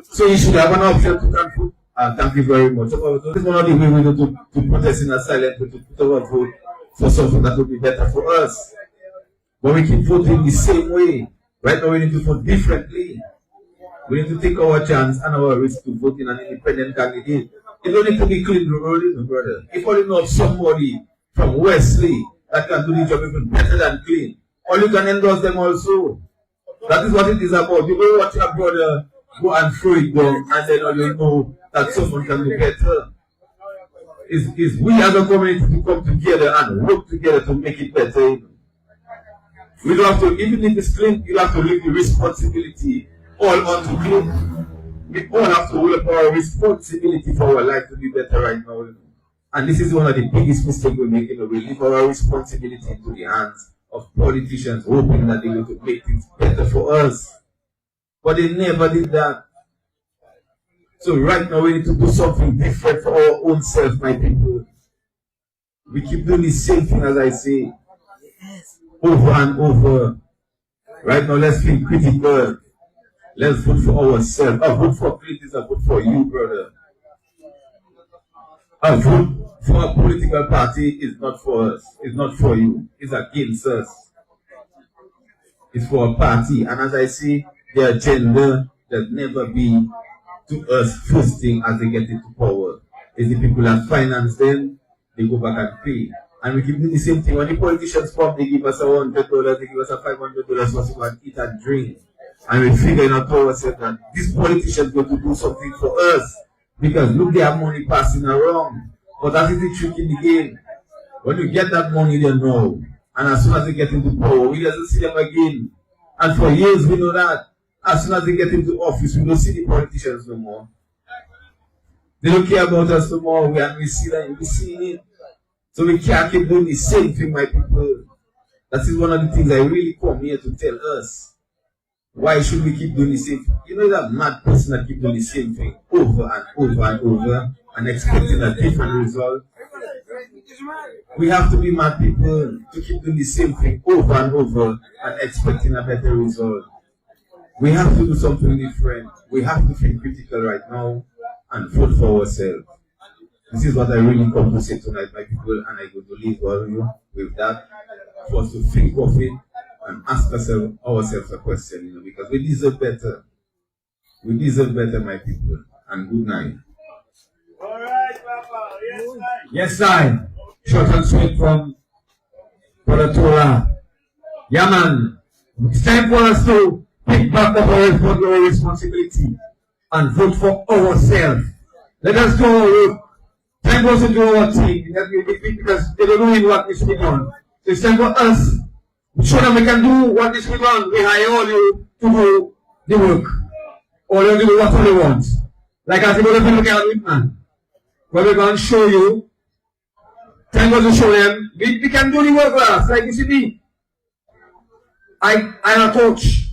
So you should have an option to control. Thank you very much. This is one of the ways we need to protest in a silent way, to put our vote for something that will be better for us. But we keep voting the same way. Right now we need to vote differently. We need to take our chance and our risk to vote in an independent candidate. It don't need to be clean, brother. If only know somebody from Wesley that can do the job even better than clean, or you can endorse them also. That is what it is about. You go watch your brother go and throw it down, and then you know that someone can do better. It's we as a community to come together and work together to make it better. We don't have to, even if it's clean, you have to leave the responsibility all onto clean. We all have to hold up our responsibility for our life to be better right now. And this is one of the biggest mistakes we're making. We leave our responsibility into the hands of politicians, hoping that they're going to make things better for us. But they never did that. So right now we need to do something different for our own self, my people. We keep doing the same thing, as I say, over and over. Right now, let's think critical. Let's vote for ourselves. A vote for Clint is a vote for you, brother. A vote for a political party is not for us. It's not for you. It's against us. It's for a party. And as I say, the agenda that never be to us first thing as they get into power. It's the people that finance them, they go back and pay. And we keep doing the same thing. When the politicians come, they give us $100, they give us $500 for us to go and eat and drink. And we figure in our ourselves that these politicians going to do something for us. Because look, they have money passing around. But that is the trick in the game. When you get that money, they know. And as soon as they get into power, we doesn't see them again. And for years, we know that. As soon as they get into office, we don't see the politicians no more. They don't care about us no more. We see them, we see it. So we can't keep doing the same thing, my people. That is one of the things I really come here to tell us. Why should we keep doing the same thing? You know that mad person that keep doing the same thing over and over and over and expecting a different result? We have to be mad people to keep doing the same thing over and over and expecting a better result. We have to do something different. We have to think critical right now and vote for ourselves. This is what I really come to say tonight, my people, and I go to leave all of you with that, for us to think of it and ask ourselves a question, because we deserve better. We deserve better, my people. and good night. All right, Papa. Yes, sir. Yes, sir. Short and sweet from Brother Torah. Yeah, man. It's time for us to pick back up our responsibility and vote for ourselves. Let us do our work. Time for us to do our thing. Because they don't know what is going on. So it's time for us. So that we can do what is going on. We hire all you to do the work. All you do what we want. Like as you go to look at it, man. But we're going to show you. Time was to show them. We can do the work for us. Like you see me. I'm a coach.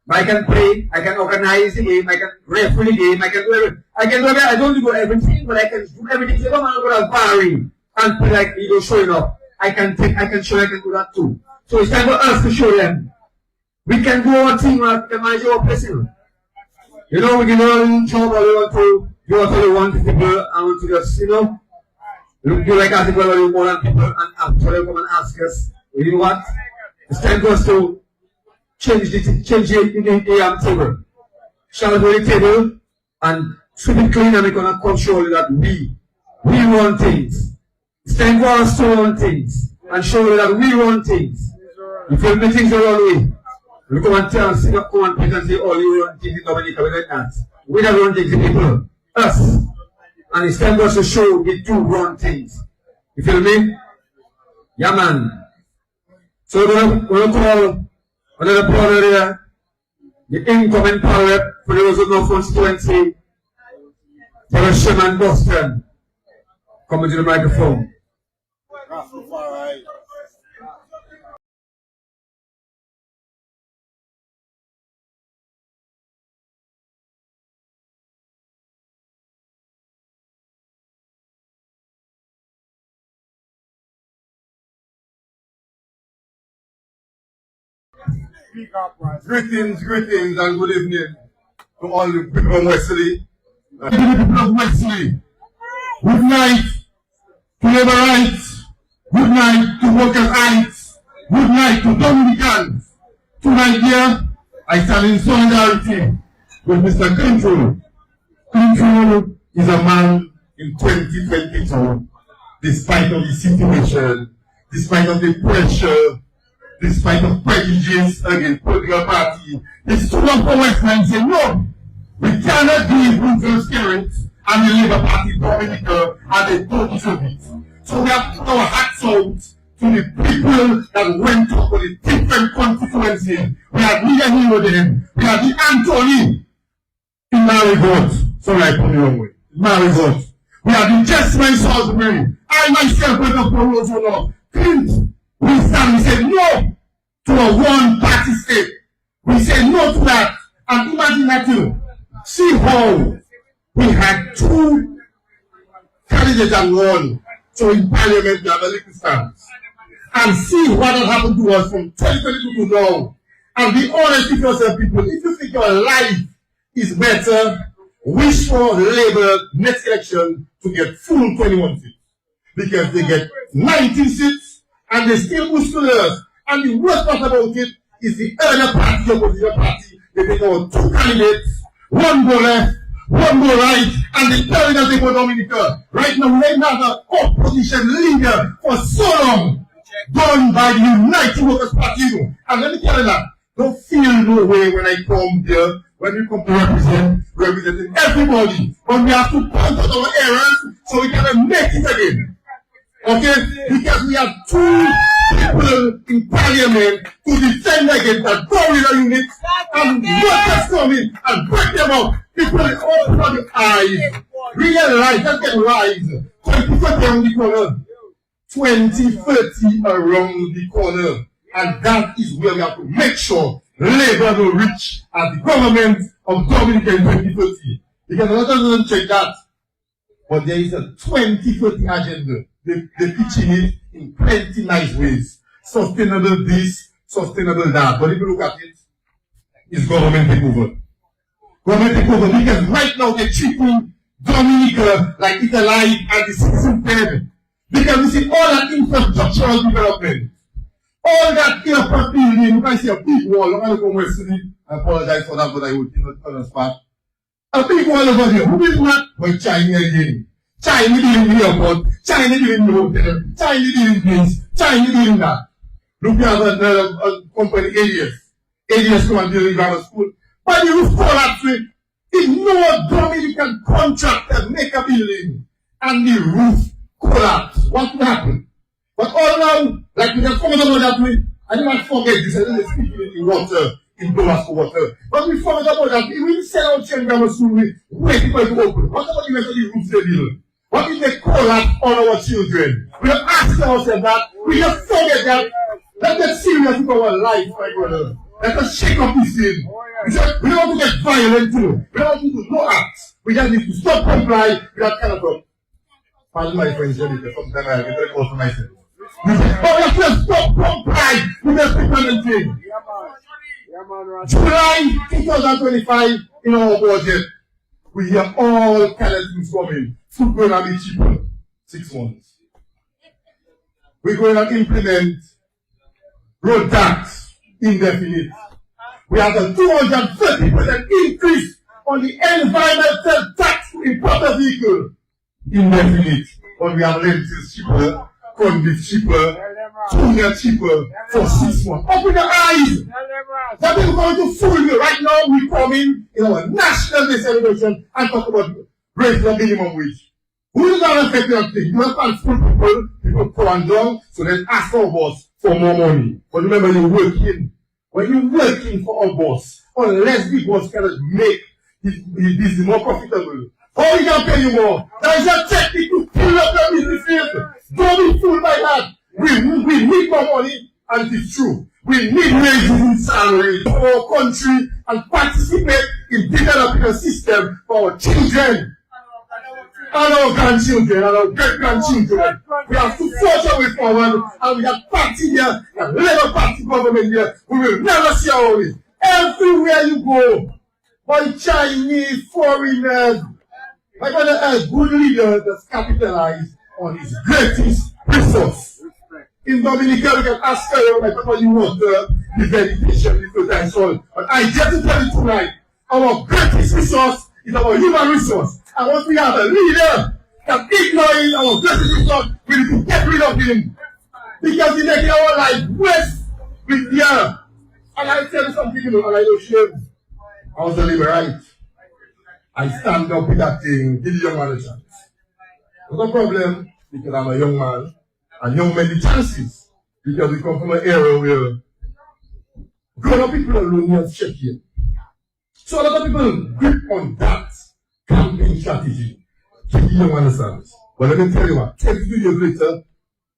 But I can play. I can organize the game. I can referee the game. I can do everything. I don't do everything, but I can do everything. So I'm going to vary and play like you know, showing up. I can show I can do that too. So it's time for us to show them. We can do our thing, we can manage our person. You know, we can all job all we want to do what we want people and want to just, you know, do like as people or more than people and actually come and ask us, you know what? It's time for us to change the table. Shall we go to the table and sweep it clean and we're gonna control that we run things. It's time for us to run things and show you that we run things. If you do things the wrong way, you come and tell us, come and present and say, oh, you run things in Dominica, we like that. We don't run things in people. Us. And it's time for us to show we do run things. You feel me? Yeah, man. So we're going to call another brother there, the incoming power rep for the Wesley Constituency, Brother Sherman Boston. Come to the microphone. Greetings, and good evening to all the people of Wesley. To the people of Wesley. Good night to labor rights. Good night to workers' rights. Good night to Dominicans. Tonight here, I stand in solidarity with Mr. Control. Control is a man in 2022, despite of the situation, despite of the pressure, despite of prejudice against political party, they stood up for Westland and said, no, we cannot give Winfield Spirit and the Labour Party Dominica and they don't deserve it. So we have put our hats out to the people that went up for the different constituencies. We had Leader Hero then, we had the Anthony in Marigot, sorry I put it wrong way, Marigot. We had the Jessamine Salisbury, I myself went up for Roosevelt, Clint. We stand, we said no to a one-party state. We said no to that. And imagine that too. See how we had two candidates and one. So in parliament, we have a little stance. And see what has happened to us from 2022 to now. And be honest with yourself, people. If you think your life is better, wish for Labour next election to get full 21 seats. Because they get 19 seats. And they still musculars. And the worst part about it is the other party, the opposition party, they take our two candidates, one go left, one go right, and they tell us they go Dominica. Right now, we have an opposition leader for so long, done by the United Workers Party. And let me tell you that, don't feel no way when I come here, when we come to representing everybody. But we have to point out our errors so we can make it again. Okay? Because we have two people in parliament to defend against that gorilla unit and workers come in and break them up. People open the eyes. Realize, let's get wise. 2030 around the corner. 2030 around the corner. And that is where we have to make sure Labour will reach at the government of Dominica in 2030. Because a lot of them check that. But there is a 2030 agenda. They're pitching it in plenty nice ways. Sustainable this, sustainable that. But if you look at it, it's government takeover. Government takeover because right now they're treating Dominica like it's alive and the citizen fed. Because we see all that infrastructural development, all that airport building, you can see a big wall. I'm going to go Wesley. I apologize for that, but I would not on the spot. A big one over there. Who is not? But China again. China didn't the airport. China didn't the hotel. China didn't this. China didn't that. Look at the company ADS. ADS come and build grammar school. But the roof collapsed. If no Dominican contractor make a building and the roof collapse, what would happen? But all now, like we can forget about that way. I didn't forget this. I didn't speak in water, in Damascus water. But we forget about that. If we sell out Chen Grammar School, we wait people to open. What about the rest of the roofs they build? What if they collapse on our children? We don't ask ourselves that. We just forget that. Let's get serious with our life, my brother. Let us shake up this thing. We don't want to get violent too. We don't want to do no acts. We just need to stop comply with that kind of stuff. Pardon my French, sometimes I get very close to myself. We have to stop comply with that statement thing. July 2025 in our budget, we have all kind of things coming. Food going to be cheaper. 6 months. We're going to implement road tax indefinite. We have a 230% increase on the environmental tax to imported vehicle. Indefinite. But we have lentils cheaper, corned beef cheaper, tuna cheaper for 6 months. Open your eyes! That is going to fool you. Right now, we come in our National Day celebration and talk about raising the minimum wage. Who is going to affect that thing? You can't fool people go and down, so then ask our boss for more money. But remember, you're working. When you're working for our boss, unless the boss cannot make his business more profitable, how he can pay you more? There is a technique to fill up the businesses. Don't be fooled by that. We need more money, and it is true. We need raises in salary for our country and participate in developing a system for our children and our grandchildren and our great-grandchildren. We have to forge our way forward, and we have party here, we have Labour Party government here. We will never see our way. Everywhere you go, by Chinese, foreigners, my brother, a good leader that's capitalized on his greatest resource. In Dominica, we can ask her, like, what you want, the vegetation, the fertile soil. But I just tell you tonight, our greatest resource is our human resource. And once we have a leader that ignoring our greatest resource, we need to get rid of him. Because he's making our life waste with fear. And I tell you something, and I don't shame. I was a liberal. I stand up with that thing, give the young man a chance. No problem, because I'm a young man, and young men need chances. Because we come from an era where grown-up people alone have shaking. So a lot of people grip on that campaign strategy to give the young man a chance. But let me tell you what, 22 years later,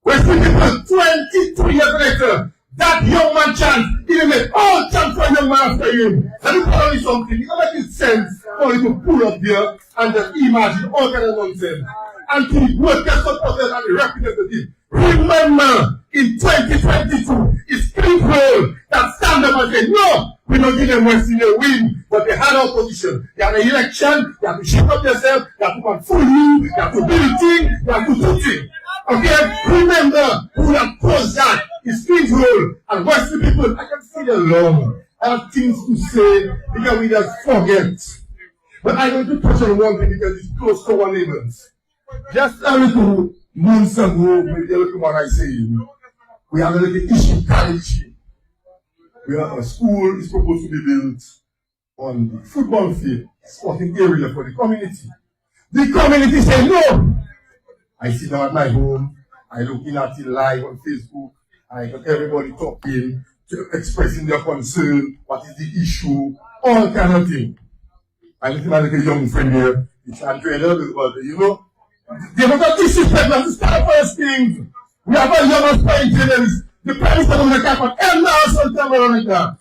Wesley Constituency, 22 years later, that young man chance, he didn't make all chance for a young man after him. Let me tell you something, it doesn't make sense for you to pull up there and just imagine all kind of nonsense. And to the workers, supporters, and the representatives, remember, in 2022, it's people that stand up and say, no, we don't give them Wesley a win, but they had opposition. They had an election, they have to shut up themselves, they have to fool you, they have to do the thing, they have to do things. Okay, remember who have caused that. It's Kingsville and Wesley people. I can see the long. I have things to say because we just forget. But I'm going to touch on one thing because it's close to our neighbors. Just a little months ago, maybe a little more I say, we have a little issue, college. We have a school is supposed to be built on the football field, sporting area for the community. The community say no. I sit down at my home, I looking at it live on Facebook, I got everybody talking, expressing their concern, what is the issue, all kind of thing. I'm looking at like a young friend here, he's trying to tell us about it, you know. They have got disrespect, that's the start first things. We have a young journalist, the prime minister of the capital, and now something like that.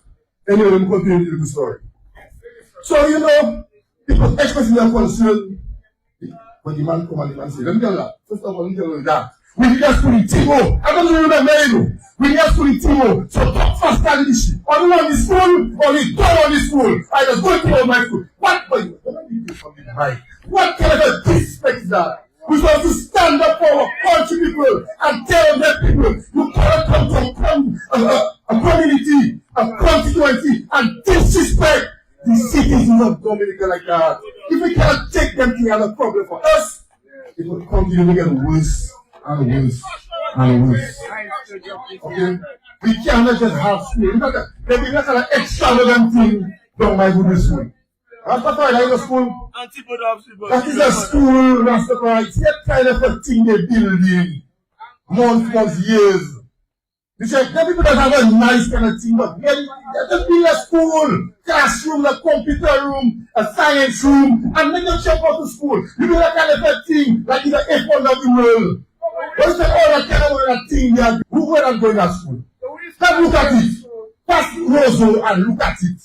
Anyway, let me continue with the story. So, you know, people expressing their concern. When the man come and the man say, let me tell you that. First of all, let me tell you that. We need just put in Timo. I don't remember you. We need just put in Timo. So talk faster than this shit. Or you want the school, or you don't want the school. I just go to my school. What for you? What kind of a disrespect is that? We're supposed to stand up for our country people and tell them people, you cannot come from a community, a constituency, and disrespect the citizens of Dominica like that. we cannot take them things as a problem for us, it will continue to get worse and worse and worse. Okay? We cannot just have school. Maybe that's an extravagant thing done by good school. Rastafari is a school. That is a school, Rastafari. It's that kind of a thing they build in. Months, years. You say, the people that have a nice kind of thing, but they just build a school, classroom, a computer room, a science room, and then you check out to school. You do that kind of a thing, like in the F1 of the world. But you say, all that kind of thing, who were not going to school? Let's look at it. Pass Rosso and look at it.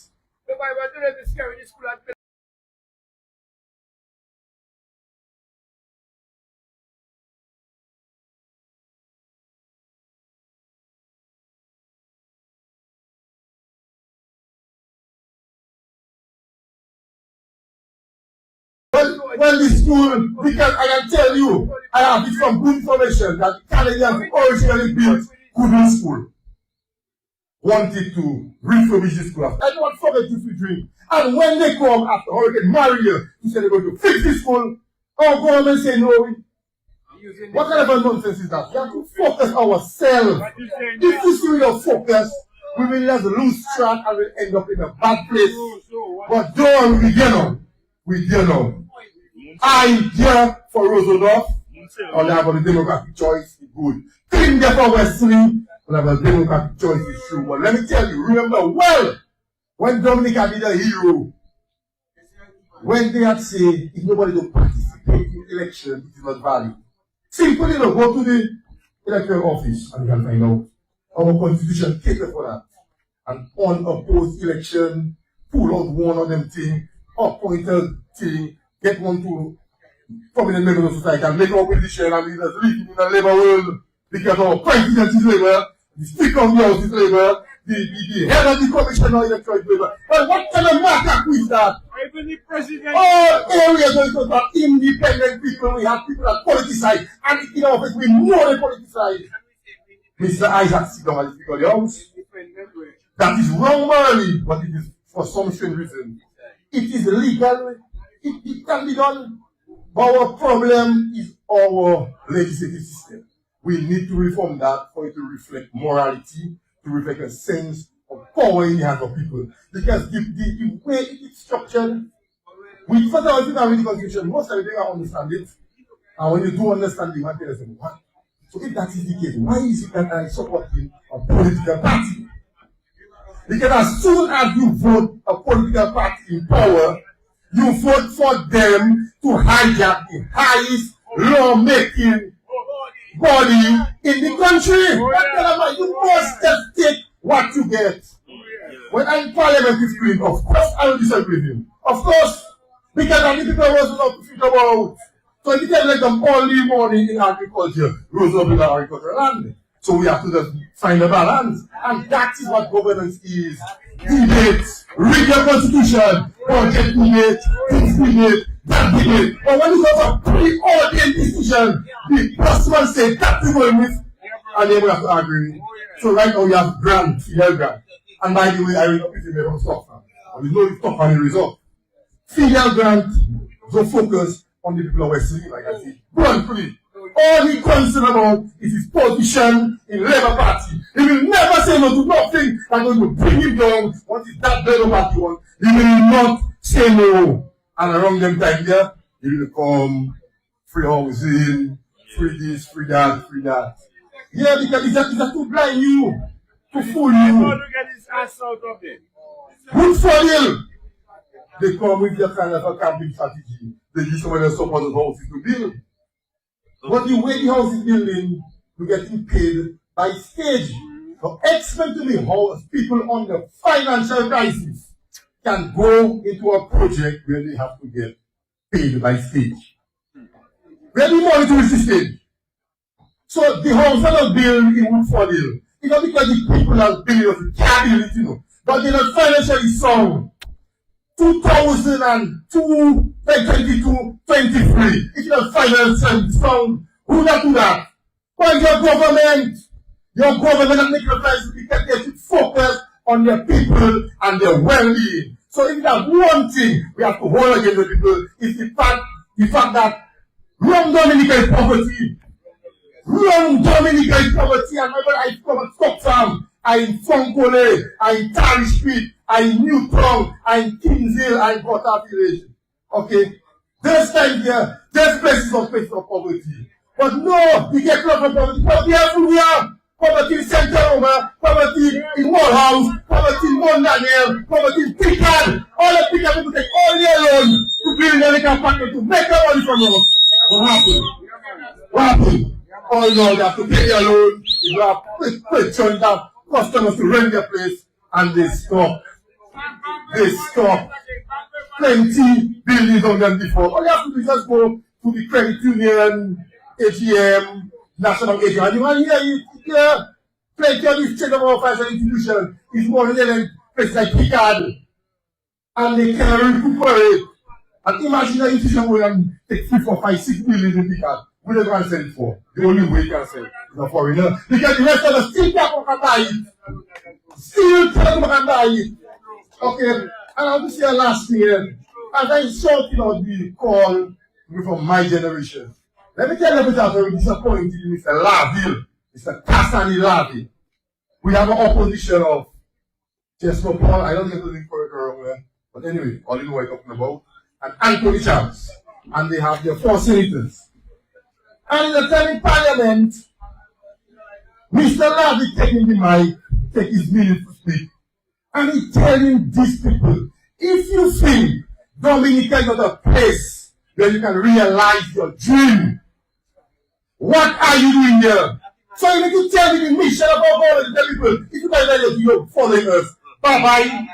Well, the school, because I can tell you, I have it from good information that Canadians originally built Goodwin School. Wanted to refurbish the school. I don't forget if we dream. And when they come after Hurricane Maria to say they're going to fix the school, our government say no. What kind of a nonsense is that? We have to focus ourselves. If we see your focus, we will just lose track and we'll end up in a bad place. But don't we get on. We deal now. I dare for Roosevelt, or they have a democratic choice, it's good. Clean there for Wesley, or have a democratic choice, it's true. But let me tell you, remember well, when Dominica did a hero, when they had said, if nobody don't participate in election, it is not valid. Simply, go to the electoral office and you can find out. Our constitution cater for that. An unopposed election, pull out one of them things, appointed thing, get one to prominent members of society and make opposition and leaders living in a labor world because our president is labor, the speaker of the house is labor, the head of the commission of electoral labor. But what kind of matter is that? Even the president. All areas where it was about independent people, we have people that politicize, and in office we know they politicize. Mr. Isaac sit down at the speaker of the house. That is wrong morally, but it is for some strange reason. It is legal. It can be done. But our problem is our legislative system. We need to reform that for it to reflect morality, to reflect a sense of power in the hands of people. Because the way it is structured, we first of all, if you can read the Constitution, most of the people understand it. And when you do understand it, you want to say, what? So if that is the case, why is it that I support a political party? Because as soon as you vote a political party in power, you vote for them to hijack the highest lawmaking body in the country. You must just take what you get. When I'm in parliament with Green, of course I will disagree with him. Of course. Because the people was not to think about. So you can let them only money in agriculture, rose up in agricultural land. So we have to just find a balance. And that is what governance is. Debate, read your constitution, budget debate, this debate, that debate. But when you have a preordained decision, the person say that to go with, and then we have to agree. So right now we have grant, filial grant. And by the way, I will not put it on stop now. I will know it's top on the result. Filial grant, so focus on the people of Wesley, like I said. Bluntly. All he concerned about is his position in Labour Party. He will never say no to nothing that's going to bring him down. Once it's that Labour Party one, he will not say no. And around them time there, he will come free housing, free this, free that, free that. Yeah, because it's to blind you, to fool you. How to get his ass out of it? Good for him. They come with their kind of a camping strategy. They use some of their supporters' houses to build. But the way the house is building, you're getting paid by stage. So explain to me how people under financial crisis can go into a project where they have to get paid by stage. Where the money to reach the stage. So the house that are built in Woodford, it's not because the people are building can't build it, you know. But they're not financially sound. 2022, 22, 23. If you're financially sound, who not do that? Why your government? Your government that make your prices because they should focus on their people and their well-being. So if that's one thing we have to hold against the people, is the fact that Rome Dominica is poverty. Rome Dominica is poverty, and whenever I come and stop farm, I in Fonkole, I in Tari Street, I in Newtown, I in Kingshill, I in Butter Village. Okay? This time here, this place is a place of poverty. But no, you get close from poverty. Poverty everywhere. Poverty in St. Jerome, poverty in Morehouse, poverty in Mount Daniel, poverty in Picard. All the Picard people take all year long to build a little factory to make their money from us. What happened? What happened? All in all, they have to pay their loan. You have questions that customers to rent their place, and they stop. They stop. Plenty buildings on them before. All you have to do is just go to the credit union, ATM, national ATM. And you want to hear plenty of these state of financial institutions is more than places like Picard. And they can recuperate. And imagine an institution where you take 3, 4, 5, 6 billion in Picard. We don't want to sell it for. The only way you can sell it is a foreigner. Because the rest of the still can't buy it. Still can't buy it. Okay. And I'll just say a last thing here. As I shouted out the call from my generation, let me tell you about very disappointing Mr. Laville, Mr. Cassani Laville. We have an opposition of Chester Paul, I don't get the name for it wrong, but anyway, all you know what I'm talking about, and Anthony Charles. And they have their 4 senators. And in the time in Parliament, Mr. Laville taking the mic, take his minute to speak, and he's telling these people, if you think Dominica is not a place where you can realize your dream, what are you doing there? So you need to tell me the mission of our God and tell people, if you guys are you're following us, bye-bye.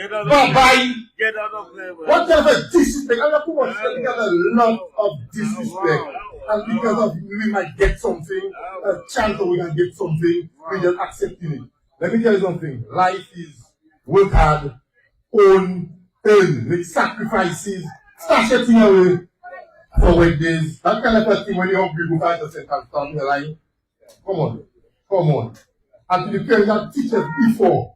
Bye-bye. Get out of there. What kind of a disrespect? I'm not too much. We got a lot of disrespect. And because of we might get something, a chance that we can get something, we just accepting it. Let me tell you something. Life is work hard, earn, make sacrifices, start getting away for weekdays. That kind of a thing when you hungry, go find yourself and stand in the line. Come on. Come on. And to the parents that teachers before,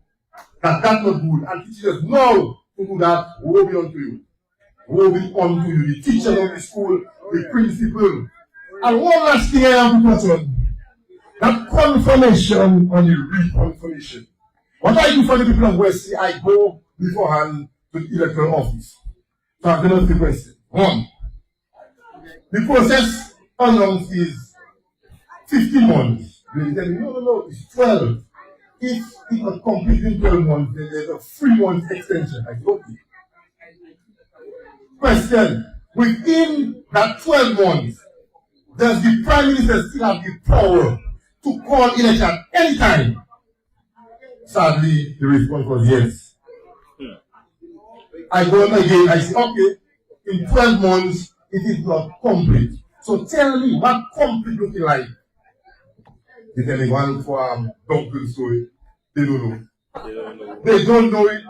that's not good. And teachers know to do that, woe be unto you. Woe be unto you. The teachers of the school, the principal. And one last thing I have to touch on. That confirmation on the reconfirmation. What I do for the people of Wesley, I go beforehand to the electoral office. So I'm going to ask the question. 1. The process announced is 15 months. They tell me, no, it's 12. If it was completed in 12 months, then there's a 3-month extension. I told you. Question. Within that 12 months, does the Prime Minister still have the power to call election anytime? Sadly, the response was yes. I go on again, I say, okay, in 12 months, it is not complete. So tell me what complete looking like. They tell me one for dumpling story. They don't know. They don't know it.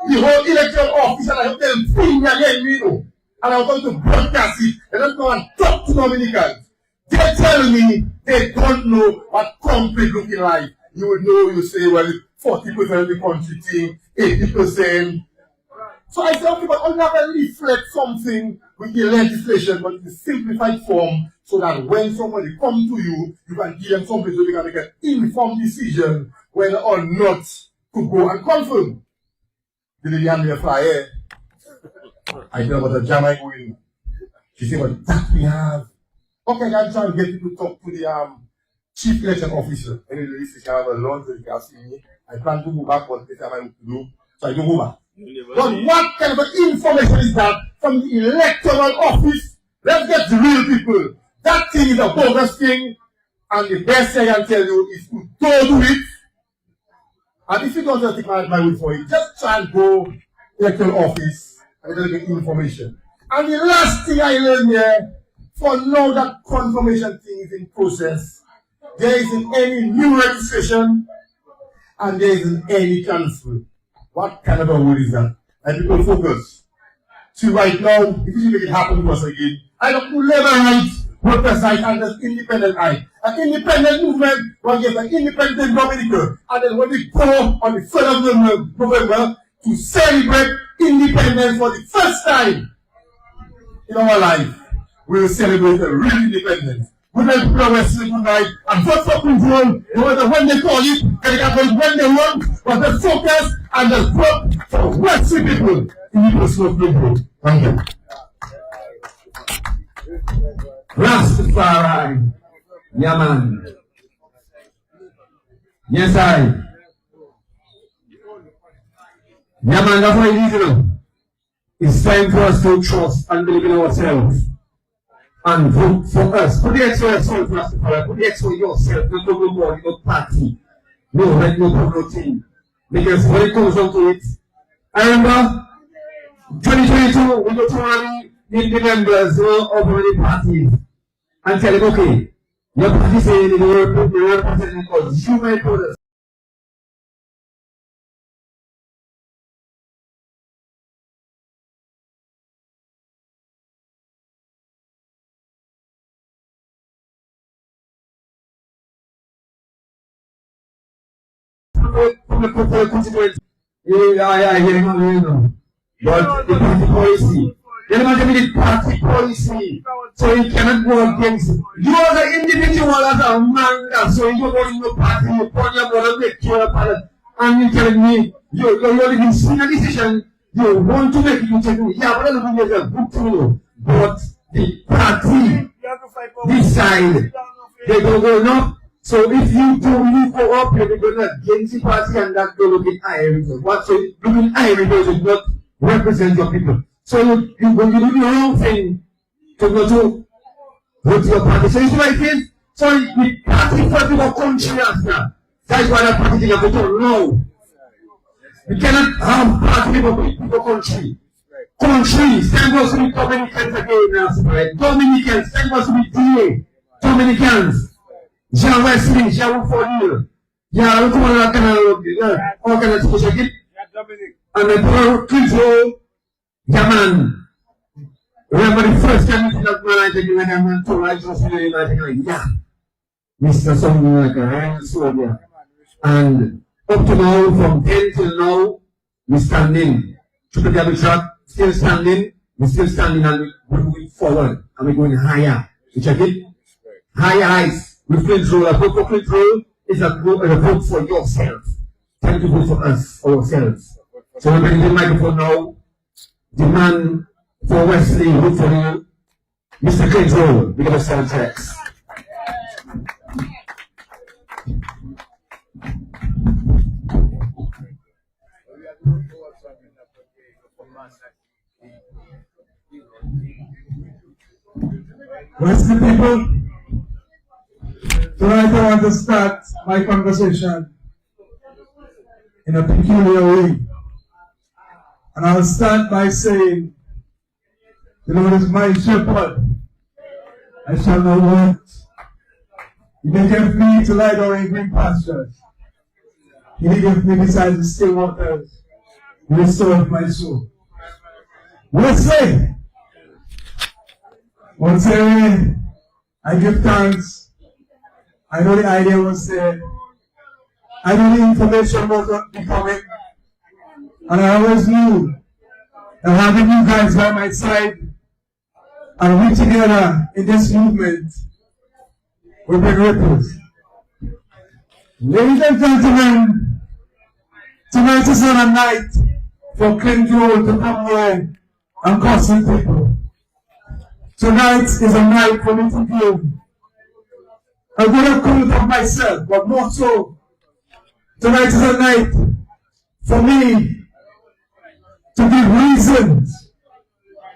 The whole electoral office, and I hope they'll bring me again, you know. And I'm going to broadcast it. They don't go and talk to Dominicans. They tell me they don't know what complete looking like. You would know, you say, well, 40% of the country thing, 80%. So I say, okay, but I'll never reflect something with the legislation, but in a simplified form, so that when somebody comes to you, you can give them something so they can make an informed decision whether or not to go and confirm. The lady handed me a flyer. I know about the jam I go in. She said, well, that we have. Okay, I'm trying to get people to talk to the chief election officer. Anyway, she can have a lunch, so you can see me. I plan to go back, but this time I have to do, so I don't go back. But what kind of information is that from the electoral office? Let's get the real people. That thing is a bogus thing, and the best thing I can tell you is to don't do it. And if you don't just take my word for it, just try and go electoral office and get information. And the last thing I learned here, for now that confirmation thing is in process, there isn't any new registration, and there isn't any transfer. What kind of a word is that? And people focus. See, right now, if you make it happen to us again, I don't do labor rights, workers' rights, and there's independent rights. An independent movement will get an independent Dominica. And then when we go on the 3rd of November to celebrate then for the first time in our life, we will celebrate a real independence. Good night, people of Wesley, good night. And vote for control, no matter when they call it, they can vote when they want, but the focus and the vote for Wesley people in the personal people. Thank you. Rastafari. Yeah, man. Yes, I. Yeah, man, that's what it is, you know. It's time for us to trust and believe in ourselves. And vote for us. Put the X for yourself, Rastafari. Put the X for yourself. No body, no party. No red, no team. Because when it comes down to it, I remember 2022, we go to rally the members of the parties and tell them, okay, your party saying they were representing us. You might put us. From the constituency, but the party policy. The party policy. So you cannot go against it. You as an individual, as a man, so you go in your party, you put your brother, make your party, and you telling me you're living senior decision, you want to make it, you tell me, yeah, but everything is a good to you. But the party decide they don't go enough. So if you go up, you're going to against the party and that go looking iron. What so looking iron does not represent your people. So you do the wrong thing to go to vote your party. So you see what it is? So the party for the country after. That's why the party thing have to know. You cannot have party people country. Country, same goes to the Dominicans again now, right? Dominicans, same goes to the DA. Dominicans. Jean Wesley, Jean Fournier. Yeah, I don't know what kind of organization. And the control. Yeah, man. Remember the first time you that man I take you when I went to I just feel like, yeah. Mr. Something like a real soldier. And up to now, from 10 till now, we're standing. Triple double track, still standing. We're still standing and we're moving forward. And we're going higher. You check it? Higher heights. With control, a vote for control is a vote for yourself. Time to vote for us, ourselves. So we're bringing the microphone now. The man for Wesley, vote for you. Mr. Control, we got a sound checks. Wesley people, tonight I want to start my conversation in a peculiar way. And I'll start by saying, the Lord is my shepherd, I shall not want. He maketh me to lie down in green pastures. He leadeth me beside the still waters. He restoreth my soul. Wesley! Once I give thanks. I know the idea was there. I know the information was not becoming. And I always knew that having you guys by my side and we together in this movement will bring ripples. Ladies and gentlemen, tonight is not a night for Clint Road to come here and cussing people. Tonight is a night for me to give a good account of myself, but more so, tonight is a night for me to give reasons,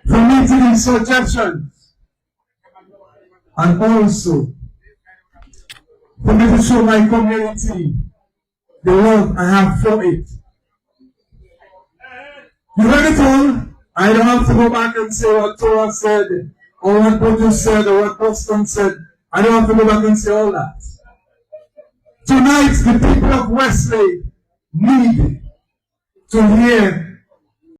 for me to give suggestions, and also for me to show my community the love I have for it. You heard it all. I don't have to go back and say what Torah said, or what Bojo said, or what Boston said. I don't have to go back and say all that. Tonight, the people of Wesley need to hear